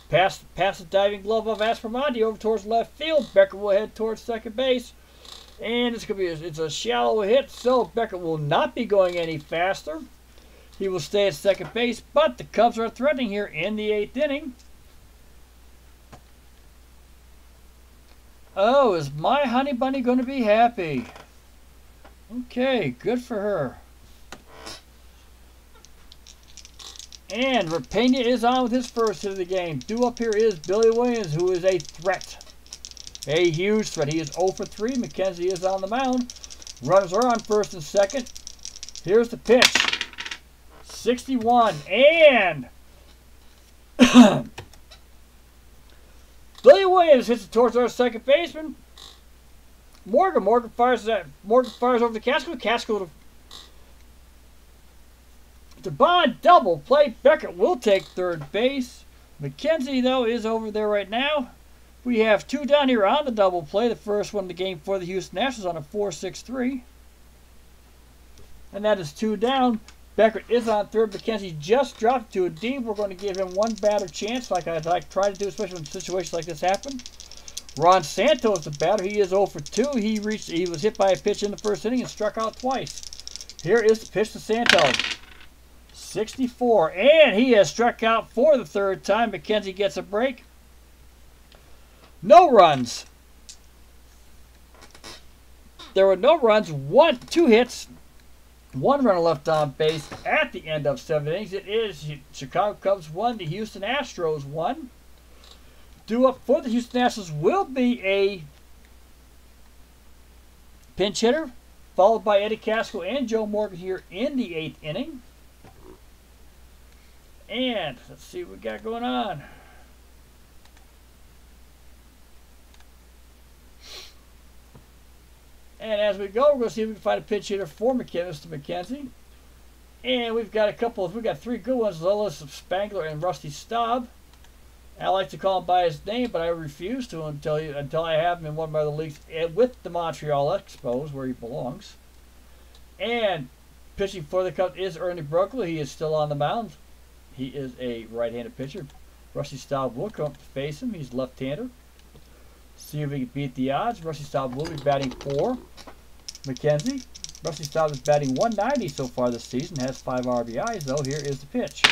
past the diving glove of Aspromonte over towards left field. Beckert will head towards second base. And it's a shallow hit, so Beckert will not be going any faster. He will stay at second base, but the Cubs are threatening here in the 8th inning. Oh, is my honey bunny going to be happy? Okay, good for her. And Pena is on with his first hit of the game. Due up here is Billy Williams, who is a threat. A huge threat. He is 0 for 3. McKenzie is on the mound. Runners are on first and second. Here's the pitch. 61, and Billy Williams hits it towards our second baseman. Morgan fires over the Casco. Casco to Bond, double play. Beckert will take third base. McKenzie, though, is over there right now. We have 2 down here on the double play. The first one of the game for the Houston Astros on a 4-6-3. And that is 2 down. Beckert is on third. McKenzie just dropped to a D. We're going to give him 1 batter chance, like I try to do, especially when situations like this happen. Ron Santos, the batter, he is 0 for 2. He was hit by a pitch in the first inning and struck out twice. Here is the pitch to Santos. 64, and he has struck out for the 3rd time. McKenzie gets a break. No runs. There were no runs. 2 hits. 1 runner left on base at the end of 7 innings. It is Chicago Cubs 1, the Houston Astros 1. Due up for the Houston Astros will be a pinch hitter, followed by Eddie Casco and Joe Morgan here in the 8th inning. And let's see what we got going on. And as we go, we're going to see if we can find a pinch hitter for Mr. McKenzie. And we've got 3 good ones, Lillis, Spangler, and Rusty Staub. I like to call him by his name, but I refuse to until I have him in one of my other leagues with the Montreal Expos, where he belongs. And pitching for the Cubs is Ernie Brooklyn. He is still on the mound. He is a right-handed pitcher. Rusty Staub will come up to face him. He's left-hander. See if we can beat the odds. Rusty Staub will be batting for McKenzie. Rusty Staub is batting 190 so far this season. Has 5 RBIs, though. Here is the pitch.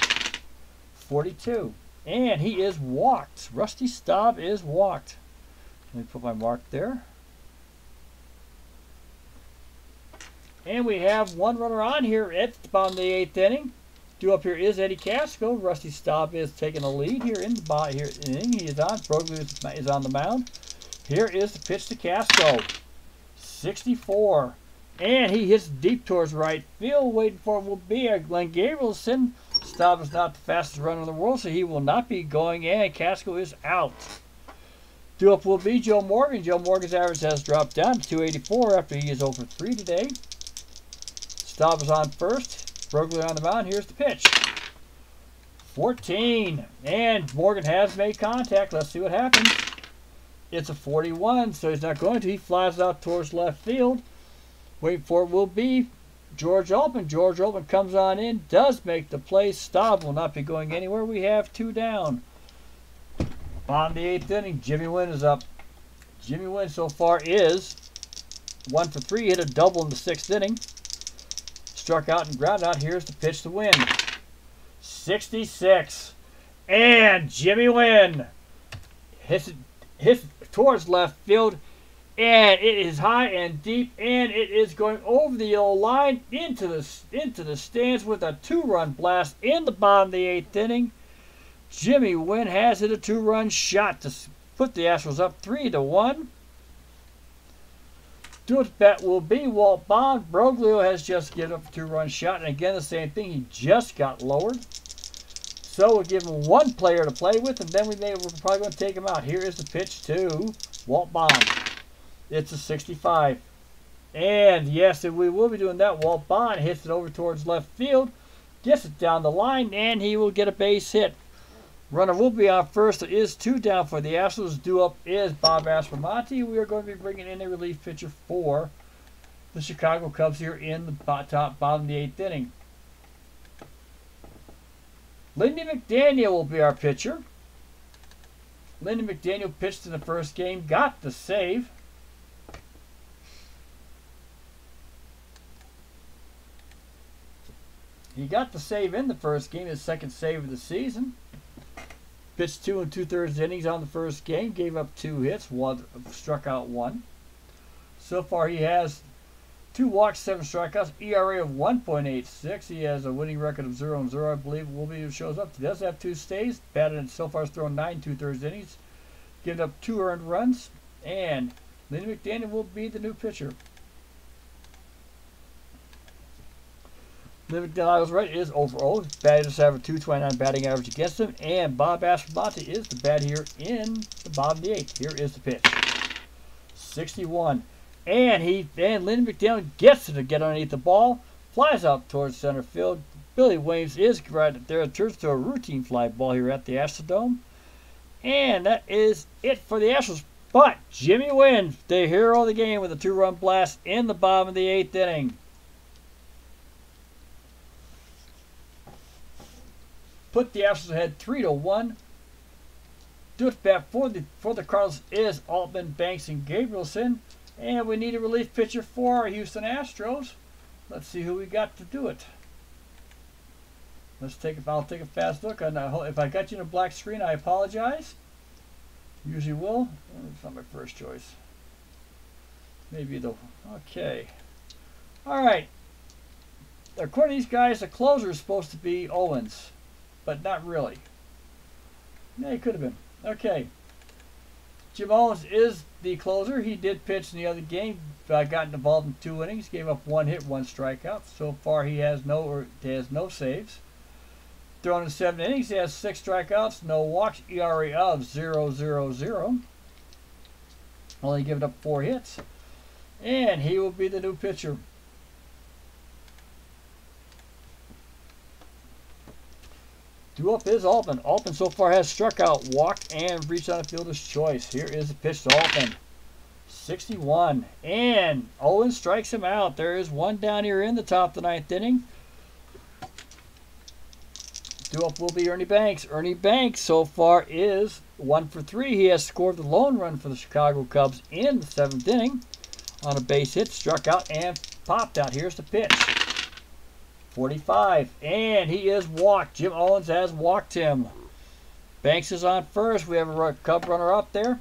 42. And he is walked. Rusty Staub is walked. Let me put my mark there. And we have 1 runner on here at the bottom of the 8th inning. Due up here is Eddie Casco. Rusty Staub is taking a lead here in the inning. He is on. Broglie is on the mound. Here is the pitch to Casco. 64. And he hits deep towards right field. Waiting for it will be a Glenn Gabrielson. Staub is not the fastest runner in the world, so he will not be going, and Casco is out. Due up will be Joe Morgan. Joe Morgan's average has dropped down to 284 after he is over 3 today. Staub is on first. Broglie on the mound. Here's the pitch. 14. And Morgan has made contact. Let's see what happens. It's a 41, so he's not going to. He flies out towards left field. Waiting for it will be George Altman. George Altman comes on in, does make the play. Staub will not be going anywhere. We have 2 down. Bottom of the 8th inning, Jimmy Wynn is up. Jimmy Wynn so far is 1 for 3. Hit a double in the 6th inning. Struck out and ground out. Here's the pitch to Wynn. 66. And Jimmy Wynn hits towards left field. And it is high and deep. And it is going over the yellow line into the stands with a 2-run blast in the bottom of the 8th inning. Jimmy Wynn has hit a 2-run shot to put the Astros up 3-1. To its bat will be Walt Bond. Broglio has just given up a 2-run shot. And again, the same thing. He just got lowered. So we'll give him 1 player to play with. And then we're probably going to take him out. Here is the pitch to Walt Bond. It's a 65. And yes, we will be doing that. Walt Bond hits it over towards left field. Gets it down the line. And he will get a base hit. Runner will be on first. There is 2 down for the Astros. Due up is Bob Aspromonte. We are going to be bringing in a relief pitcher for the Chicago Cubs here in the bottom of the 8th inning. Lindy McDaniel will be our pitcher. Lindy McDaniel pitched in the first game, got the save. He got the save in the first game, his 2nd save of the season. Pitched 2 2/3 innings on the first game. Gave up 2 hits. Struck out 1. So far he has 2 walks, 7 strikeouts. ERA of 1.86. He has a winning record of 0-0. I believe will be shows up. He does have 2 stays. Batted so far has thrown 9 2/3 innings. Given up 2 earned runs. And Lindy McDaniel will be the new pitcher. Lindy McDaniel, I was right, is overall. Batters have a 229 batting average against him. And Bob Aspromonte is the bat here in the bottom of the 8th. Here is the pitch. 61. And Lindy McDaniel gets to get underneath the ball. Flies out towards center field. Billy Williams is right there. It turns to a routine fly ball here at the Astrodome. And that is it for the Astros. But Jimmy Wynn, the hero of the game, with a 2-run blast in the bottom of the 8th inning. Put the Astros ahead 3-1. Do it bat for the Cardinals is Altman, Banks, and Gabrielson. And we need a relief pitcher for our Houston Astros. Let's see who we got to do it. I'll take a fast look. If I got you in a black screen, I apologize. Usually will. It's not my first choice. Maybe okay. All right. According to these guys, the closer is supposed to be Owens. But not really. Yeah, he could have been. Okay. Jim Owens is the closer. He did pitch in the other game. Got involved in 2 innings. Gave up 1 hit, 1 strikeout. So far, he has no saves. Thrown in 7 innings. He has 6 strikeouts, no walks. ERA of 0.00. Only given up 4 hits. And he will be the new pitcher. Due up is Altman. Altman so far has struck out, walked, and reached on a fielder's choice. Here is the pitch to Altman. 61. And Owens strikes him out. There is 1 down here in the top of the 9th inning. Due up will be Ernie Banks. Ernie Banks so far is 1 for 3. He has scored the lone run for the Chicago Cubs in the 7th inning on a base hit. Struck out and popped out. Here's the pitch. 45, and he is walked. Jim Owens has walked him. Banks is on first. We have a Cub runner up there.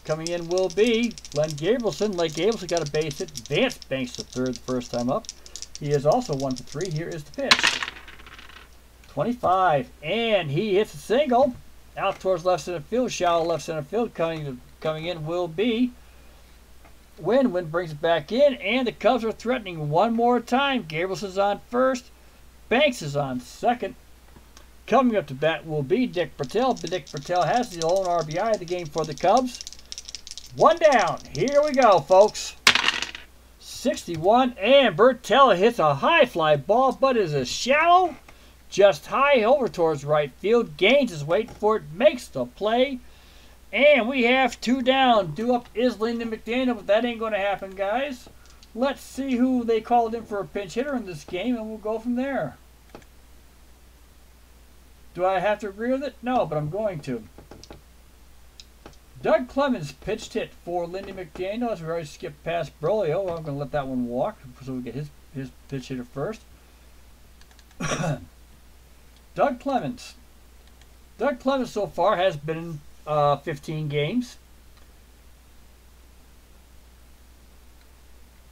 Coming in will be Len Gabrielson. Len Gabrielson got a base hit. Advanced Banks to third the first time up. He is also 1 for 3. Here is the pitch. 25, and he hits a single out towards left center field. Shallow left center field. Coming in will be Wynn brings it back in, and the Cubs are threatening 1 more time. Gabrielson's on first. Banks is on second. Coming up to bat will be Dick Bertel. Dick Bertel has the lone RBI of the game for the Cubs. 1 down. Here we go, folks. 61, and Bertel hits a high fly ball, but is a shallow, just high over towards right field. Gaines is waiting for it, makes the play. And we have 2 down. Due up is Lindy McDaniel, but that ain't going to happen, guys. Let's see who they called in for a pinch hitter in this game, and we'll go from there. Do I have to agree with it? No, but I'm going to. Doug Clemens pitched hit for Lindy McDaniel. As we already skipped past Brolio, I'm going to let that one walk so we get his pitch hitter first. Doug Clemens. Doug Clemens so far has been in 15 games.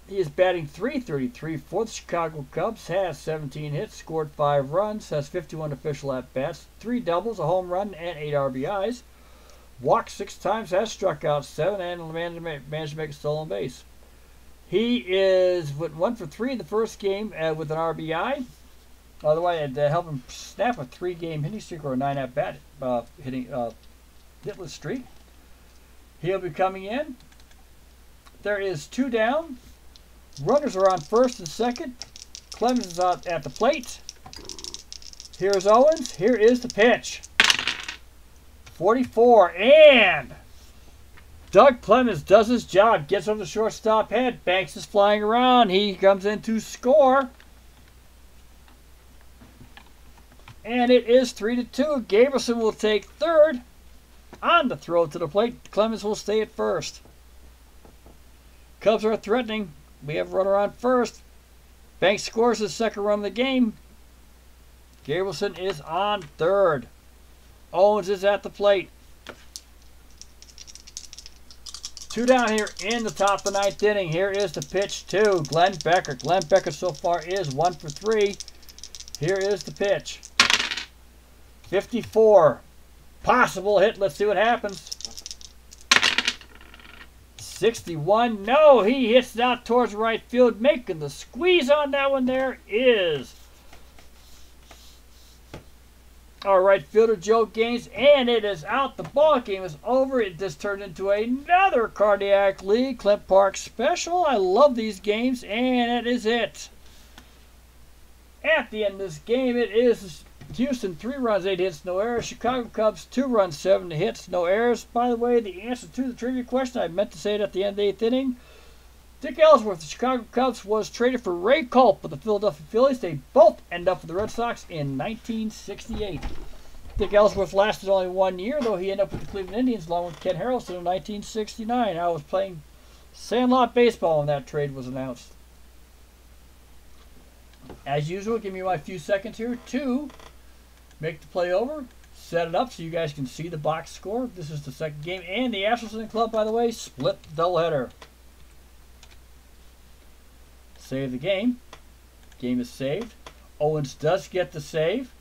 He is batting .333 for the Chicago Cubs, has 17 hits, scored 5 runs, has 51 official at-bats, 3 doubles, a home run, and 8 RBIs. Walked 6 times, has struck out 7, and managed to make a stolen base. He is 1 for 3 in the first game with an RBI. Otherwise, it helped him snap a 3-game hitting streak or a 9 at-bat hitless streak. He'll be coming in. There is 2 down. Runners are on first and second. Clemens is out at the plate. Here's Owens. Here is the pitch. 44. And Doug Clemens does his job. Gets over the shortstop head. Banks is flying around. He comes in to score. And it is 3-2. Gabrielson will take third. On the throw to the plate, Clemens will stay at first. Cubs are threatening. We have a runner on first. Banks scores his second run of the game. Gabrielson is on third. Owens is at the plate. 2 down here in the top of the 9th inning. Here is the pitch to Glenn Becker. Glenn Becker so far is 1 for 3. Here is the pitch. 54. Possible hit. Let's see what happens. 61. No, he hits it out towards right field. Making the squeeze on that one there is our right fielder, Joe Gaines. And it is out. The ball game is over. It just turned into another Cardiac League Clint Park special. I love these games. And it is it. At the end of this game, it is Houston 3 runs, 8 hits, no errors. Chicago Cubs 2 runs, 7 hits, no errors. By the way, the answer to the trivia question, I meant to say it at the end of the 8th inning. Dick Ellsworth, the Chicago Cubs, was traded for Ray Culp of the Philadelphia Phillies. They both end up with the Red Sox in 1968. Dick Ellsworth lasted only 1 year, though he ended up with the Cleveland Indians along with Ken Harrelson in 1969. I was playing sandlot baseball when that trade was announced. As usual, give me my few seconds here to make the play over, set it up so you guys can see the box score. This is the second game, and the Astros in the club, by the way, split the doubleheader. Save the game. Game is saved. Owens does get the save.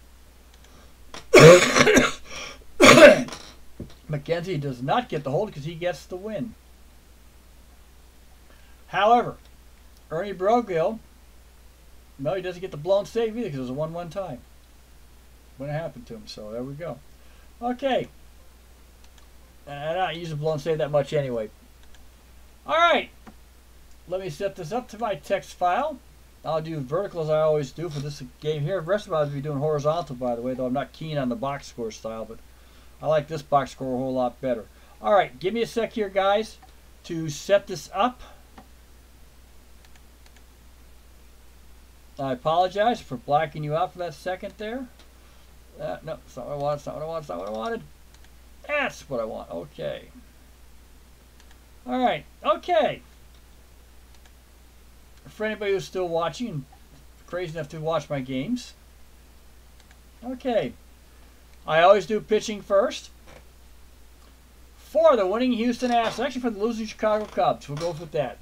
McKenzie does not get the hold because he gets the win. However, Ernie Broglio, no, he doesn't get the blown save either because it was a 1-1 tie. When it happened to him, so there we go. Okay. And I don't use a blown save that much anyway. Alright. Let me set this up to my text file. I'll do vertical as I always do for this game here. The rest of it I'll be doing horizontal, by the way, though I'm not keen on the box score style, but I like this box score a whole lot better. Alright, give me a sec here, guys, to set this up. I apologize for blacking you out for that second there. No, it's not what I wanted. It's not what I wanted. It's not what I wanted. That's what I want. Okay. All right. Okay. For anybody who's still watching and crazy enough to watch my games. Okay. I always do pitching first. For the winning Houston Astros, actually for the losing Chicago Cubs. We'll go with that.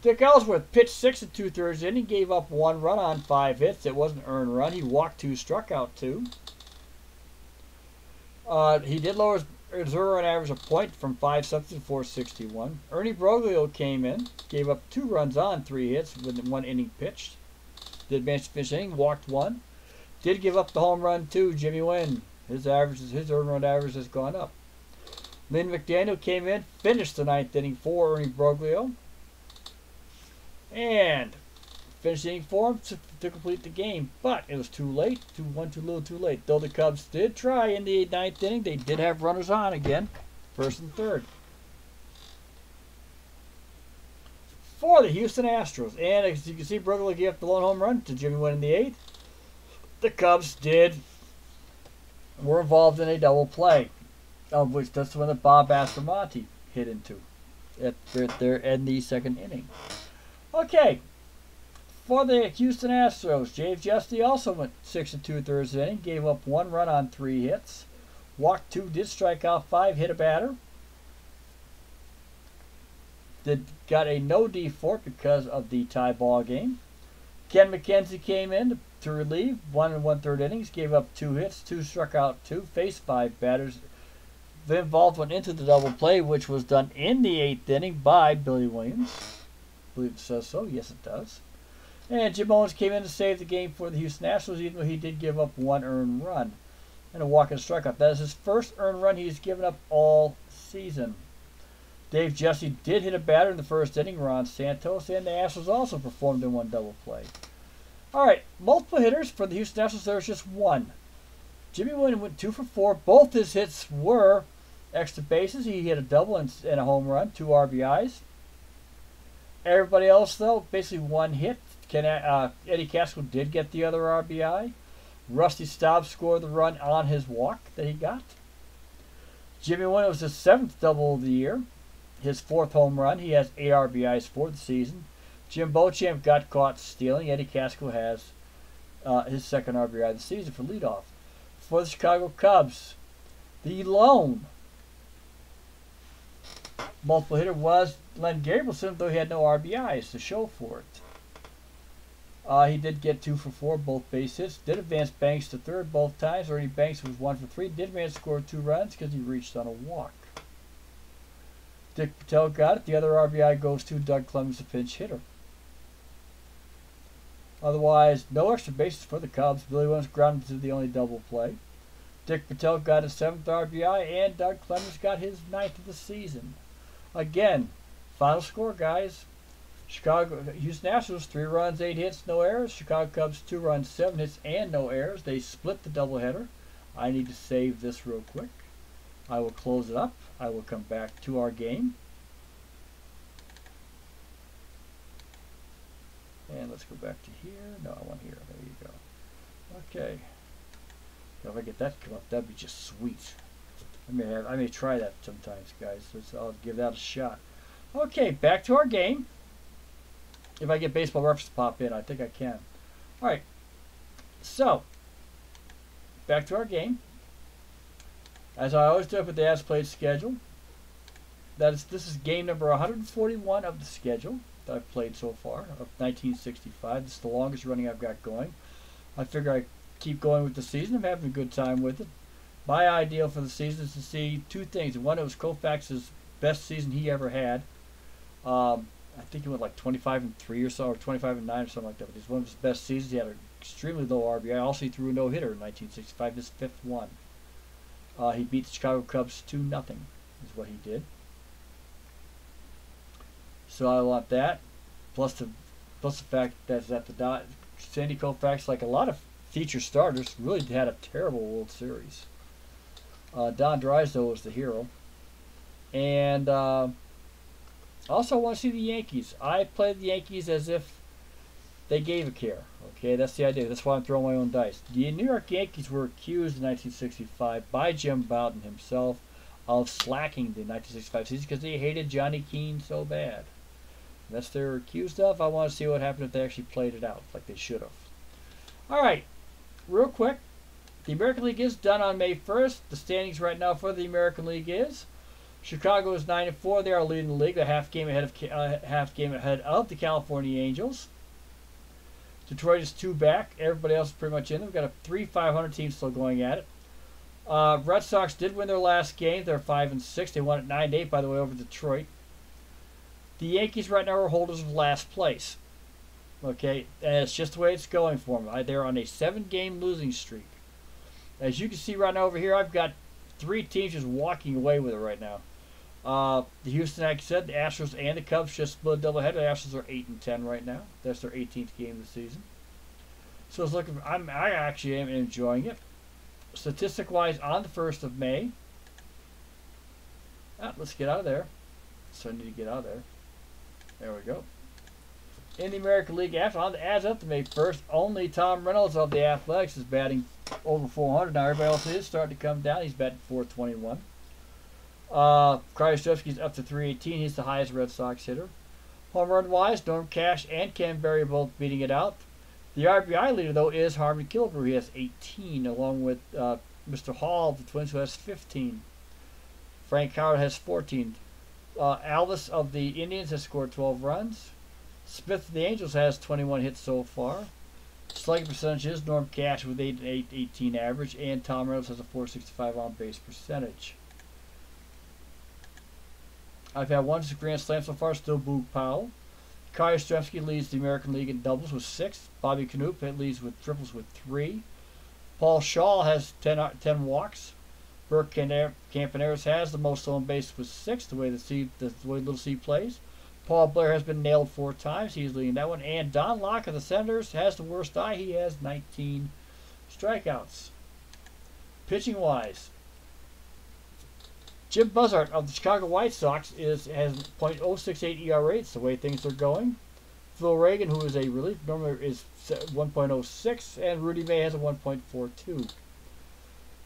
Dick Ellsworth pitched 6 2/3 innings. Gave up 1 run on 5 hits. It wasn't an earned run. He walked 2, struck out 2. He did lower his run average a point from 5-something to 461. Ernie Broglio came in, gave up 2 runs on 3 hits with 1 inning pitched. Did manage to finish the inning, walked 1. Did give up the home run to Jimmy Wynn. His earned run average has gone up. Lynn McDaniel came in, finished the 9th inning for Ernie Broglio, and finished the inning for him to complete the game, but it was too late. 2-1 too little, too late. Though the Cubs did try in the 9th inning, they did have runners on again, 1st and 3rd. for the Houston Astros. And as you can see, Brooklyn gave up the lone home run to Jimmy Wynn in the 8th. The Cubs were involved in a double play, of which that's the one that Bob Astromonte hit into at their in the 2nd inning. Okay, for the Houston Astros, Giusti also went 6 2/3 inning, gave up 1 run on 3 hits, walked 2, did strike out 5, hit a batter. Got a no D for it because of the tie ball game. Ken McKenzie came in to relieve, 1 1/3 innings, gave up 2 hits, 2 struck out 2, faced 5 batters. The involved went into the double play, which was done in the 8th inning by Billy Williams. I believe it says so. Yes, it does. And Jim Owens came in to save the game for the Houston Astros, even though he did give up 1 earned run and a walk and strikeout. That is his first earned run he's given up all season. Dave Jesse did hit a batter in the 1st inning, Ron Santos, and the Astros also performed in 1 double play. All right, multiple hitters for the Houston Astros. There's just 1. Jimmy Wynn went 2 for 4. Both his hits were extra bases. He hit a double and a home run, 2 RBIs. Everybody else, though, basically 1 hit. Eddie Casco did get the other RBI. Rusty Staub scored the run on his walk that he got. Jimmy Wynn, it was his 7th double of the year. His 4th home run. He has 8 RBIs for the season. Jim Beauchamp got caught stealing. Eddie Casco has his 2nd RBI of the season for leadoff. For the Chicago Cubs, the lone multiple hitter was Len Gabrielson, though he had no RBIs to show for it. He did get 2 for 4, both base hits. Did advance Banks to 3rd both times. Ernie Banks was 1 for 3. Did advance score 2 runs because he reached on a walk. Dick Patel got it. The other RBI goes to Doug Clemens, the pinch hitter. Otherwise, no extra bases for the Cubs. Billy Williams grounded to the only double play. Dick Patel got his 7th RBI, and Doug Clemens got his 9th of the season. Again, final score, guys. Houston Astros, 3 runs, 8 hits, no errors. Chicago Cubs, 2 runs, 7 hits, and no errors. They split the doubleheader. I need to save this real quick. I will close it up. I will come back to our game. And let's go back to here. No, I want here. There you go. Okay. If I get that to come up, that'd be just sweet. I may try that sometimes, guys. So I'll give that a shot. Okay, back to our game. If I get baseball reference to pop in, I think I can. All right. So, back to our game. As I always do, I put the as played schedule. This is game number 141 of the schedule that I've played so far of 1965. This is the longest running I've got going. I figure I keep going with the season. I'm having a good time with it. My ideal for the season is to see 2 things. One, it was Koufax's best season he ever had. I think he went like 25-3 or so, or 25-9 or something like that. But it was one of his best seasons. He had an extremely low RBI. Also, he threw a no-hitter in 1965, his 5th one. He beat the Chicago Cubs 2-0 is what he did. So I want that. Plus the fact that Sandy Koufax, like a lot of feature starters, really had a terrible World Series. Don Drysdale was the hero. And also I want to see the Yankees. I played the Yankees as if they gave a care. Okay, that's the idea. That's why I'm throwing my own dice. The New York Yankees were accused in 1965 by Jim Bouton himself of slacking the 1965 season because they hated Johnny Keane so bad. That's what they're accused of. I want to see what happened if they actually played it out like they should have. All right, real quick. The American League is done on May 1st. The standings right now for the American League is Chicago is 9-4. They are leading the league, a half game ahead of the California Angels. Detroit is 2 back. Everybody else is pretty much in. We've got a 3 500 team still going at it. Red Sox did win their last game. They're 5-6. They won it 9-8, by the way, over Detroit. The Yankees right now are holders of last place. Okay, and it's just the way it's going for them. They're on a 7-game losing streak. As you can see right now over here, I've got 3 teams just walking away with it right now. The Houston, like I said, the Astros and the Cubs just split a doubleheader. The Astros are 8-10 right now. That's their 18th game of the season. So it's looking. I actually am enjoying it. Statistic-wise, on the 1st of May. Let's get out of there. So I need to get out of there. There we go. In the American League adds up to May 1st, only Tom Reynolds of the Athletics is batting over 400. Now everybody else is starting to come down. He's batting 421. Krzyzewski's up to 318. He's the highest Red Sox hitter. Home run wise, Norm Cash and Ken Berry both beating it out. The RBI leader, though, is Harmon Killebrew. He has 18, along with Mr. Hall of the Twins, who has 15. Frank Howard has 14. Alvis of the Indians has scored 12 runs. Smith of the Angels has 21 hits so far. Slugging percentage is Norm Cash with 18 average, and Tom Reynolds has a 465 on base percentage. I've had one grand slam so far, still Boog Powell. Kai Yastrzemski leads the American League in doubles with 6. Bobby Knoop leads with triples with 3. Paul Shaw has 10 walks. Burke Campaneris has the most stolen bases with 6, the way Little C plays. Paul Blair has been nailed 4 times. He's leading that one. And Don Locke of the Senators has the worst eye. He has 19 strikeouts. Pitching wise, Jim Buzzard of the Chicago White Sox has .068 ERA. It's the way things are going. Phil Reagan, who is a relief normally, is 1.06, and Rudy May has a 1.42.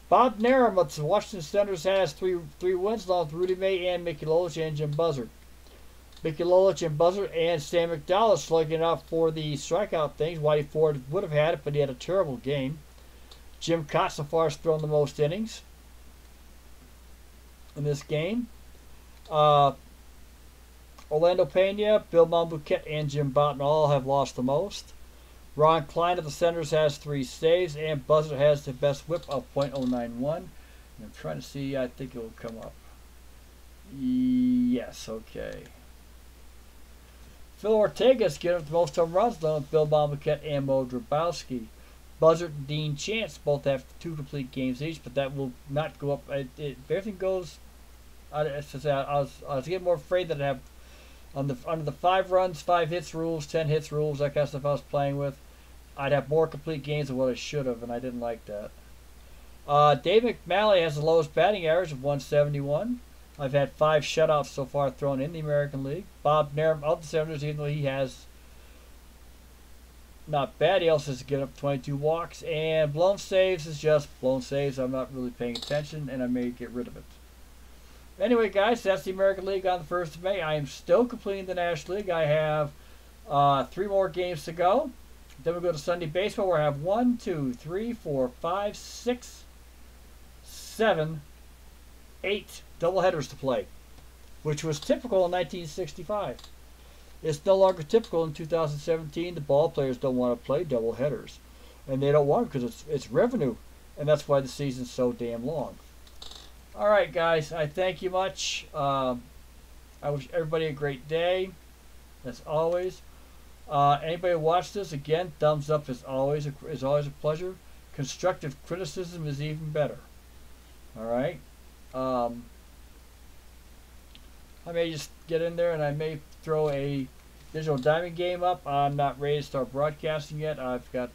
Bob Narum of the Washington Senators has three wins, along with Rudy May and Mickey Lolich and Jim Buzzard. Mickey Lolich and Buzzard and Stan McDowell slugging up for the strikeout things. Whitey Ford would have had it, but he had a terrible game. Jim Cott so far has thrown the most innings in this game. Orlando Pena, Bill Monbouquet, and Jim Bouton all have lost the most. Ron Klein of the Senators has 3 saves, and Buzzard has the best whip of .091. And I'm trying to see, I think it will come up. Yes, okay. Phil Ortega's getting the most home runs, done with Bill Monbouquet and Mo Drabowski. Buzzard and Dean Chance both have 2 complete games each, but that will not go up. If everything goes, I was getting more afraid that I'd have under the 5 runs, 5 hits rules, 10 hits rules, that kind of stuff I was playing with, I'd have more complete games than what I should have, and I didn't like that. Dave McMalley has the lowest batting average of 171. I've had 5 shutouts so far thrown in the American League. Bob Narum of the Senators, even though he has not bad, he also has to get up 22 walks. And blown saves is just blown saves. I'm not really paying attention, and I may get rid of it. Anyway, guys, that's the American League on the 1st of May. I am still completing the National League. I have 3 more games to go. Then we go to Sunday Baseball, where I have 1, 2, 3, 4, 5, 6, 7, 8 doubleheaders to play, which was typical in 1965. It's no longer typical in 2017. The ball players don't want to play doubleheaders, and they don't want it because it's revenue, and that's why the season's so damn long. All right, guys, I thank you much. I wish everybody a great day, as always. Anybody who watched this, again, thumbs up is always a pleasure. Constructive criticism is even better. All right. I may just get in there and I may throw a digital diamond game up. I'm not ready to start broadcasting yet. I've got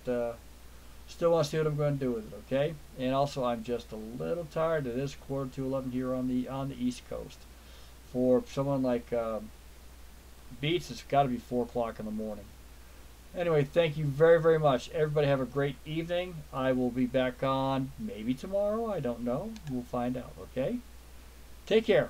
still want to see what I'm going to do with it. Okay. And also, I'm just a little tired. It is 11:15 here on the East Coast. For someone like Beats, it's got to be 4 o'clock in the morning. Anyway, thank you very, very much. Everybody have a great evening. I will be back on maybe tomorrow. I don't know. We'll find out, okay? Take care.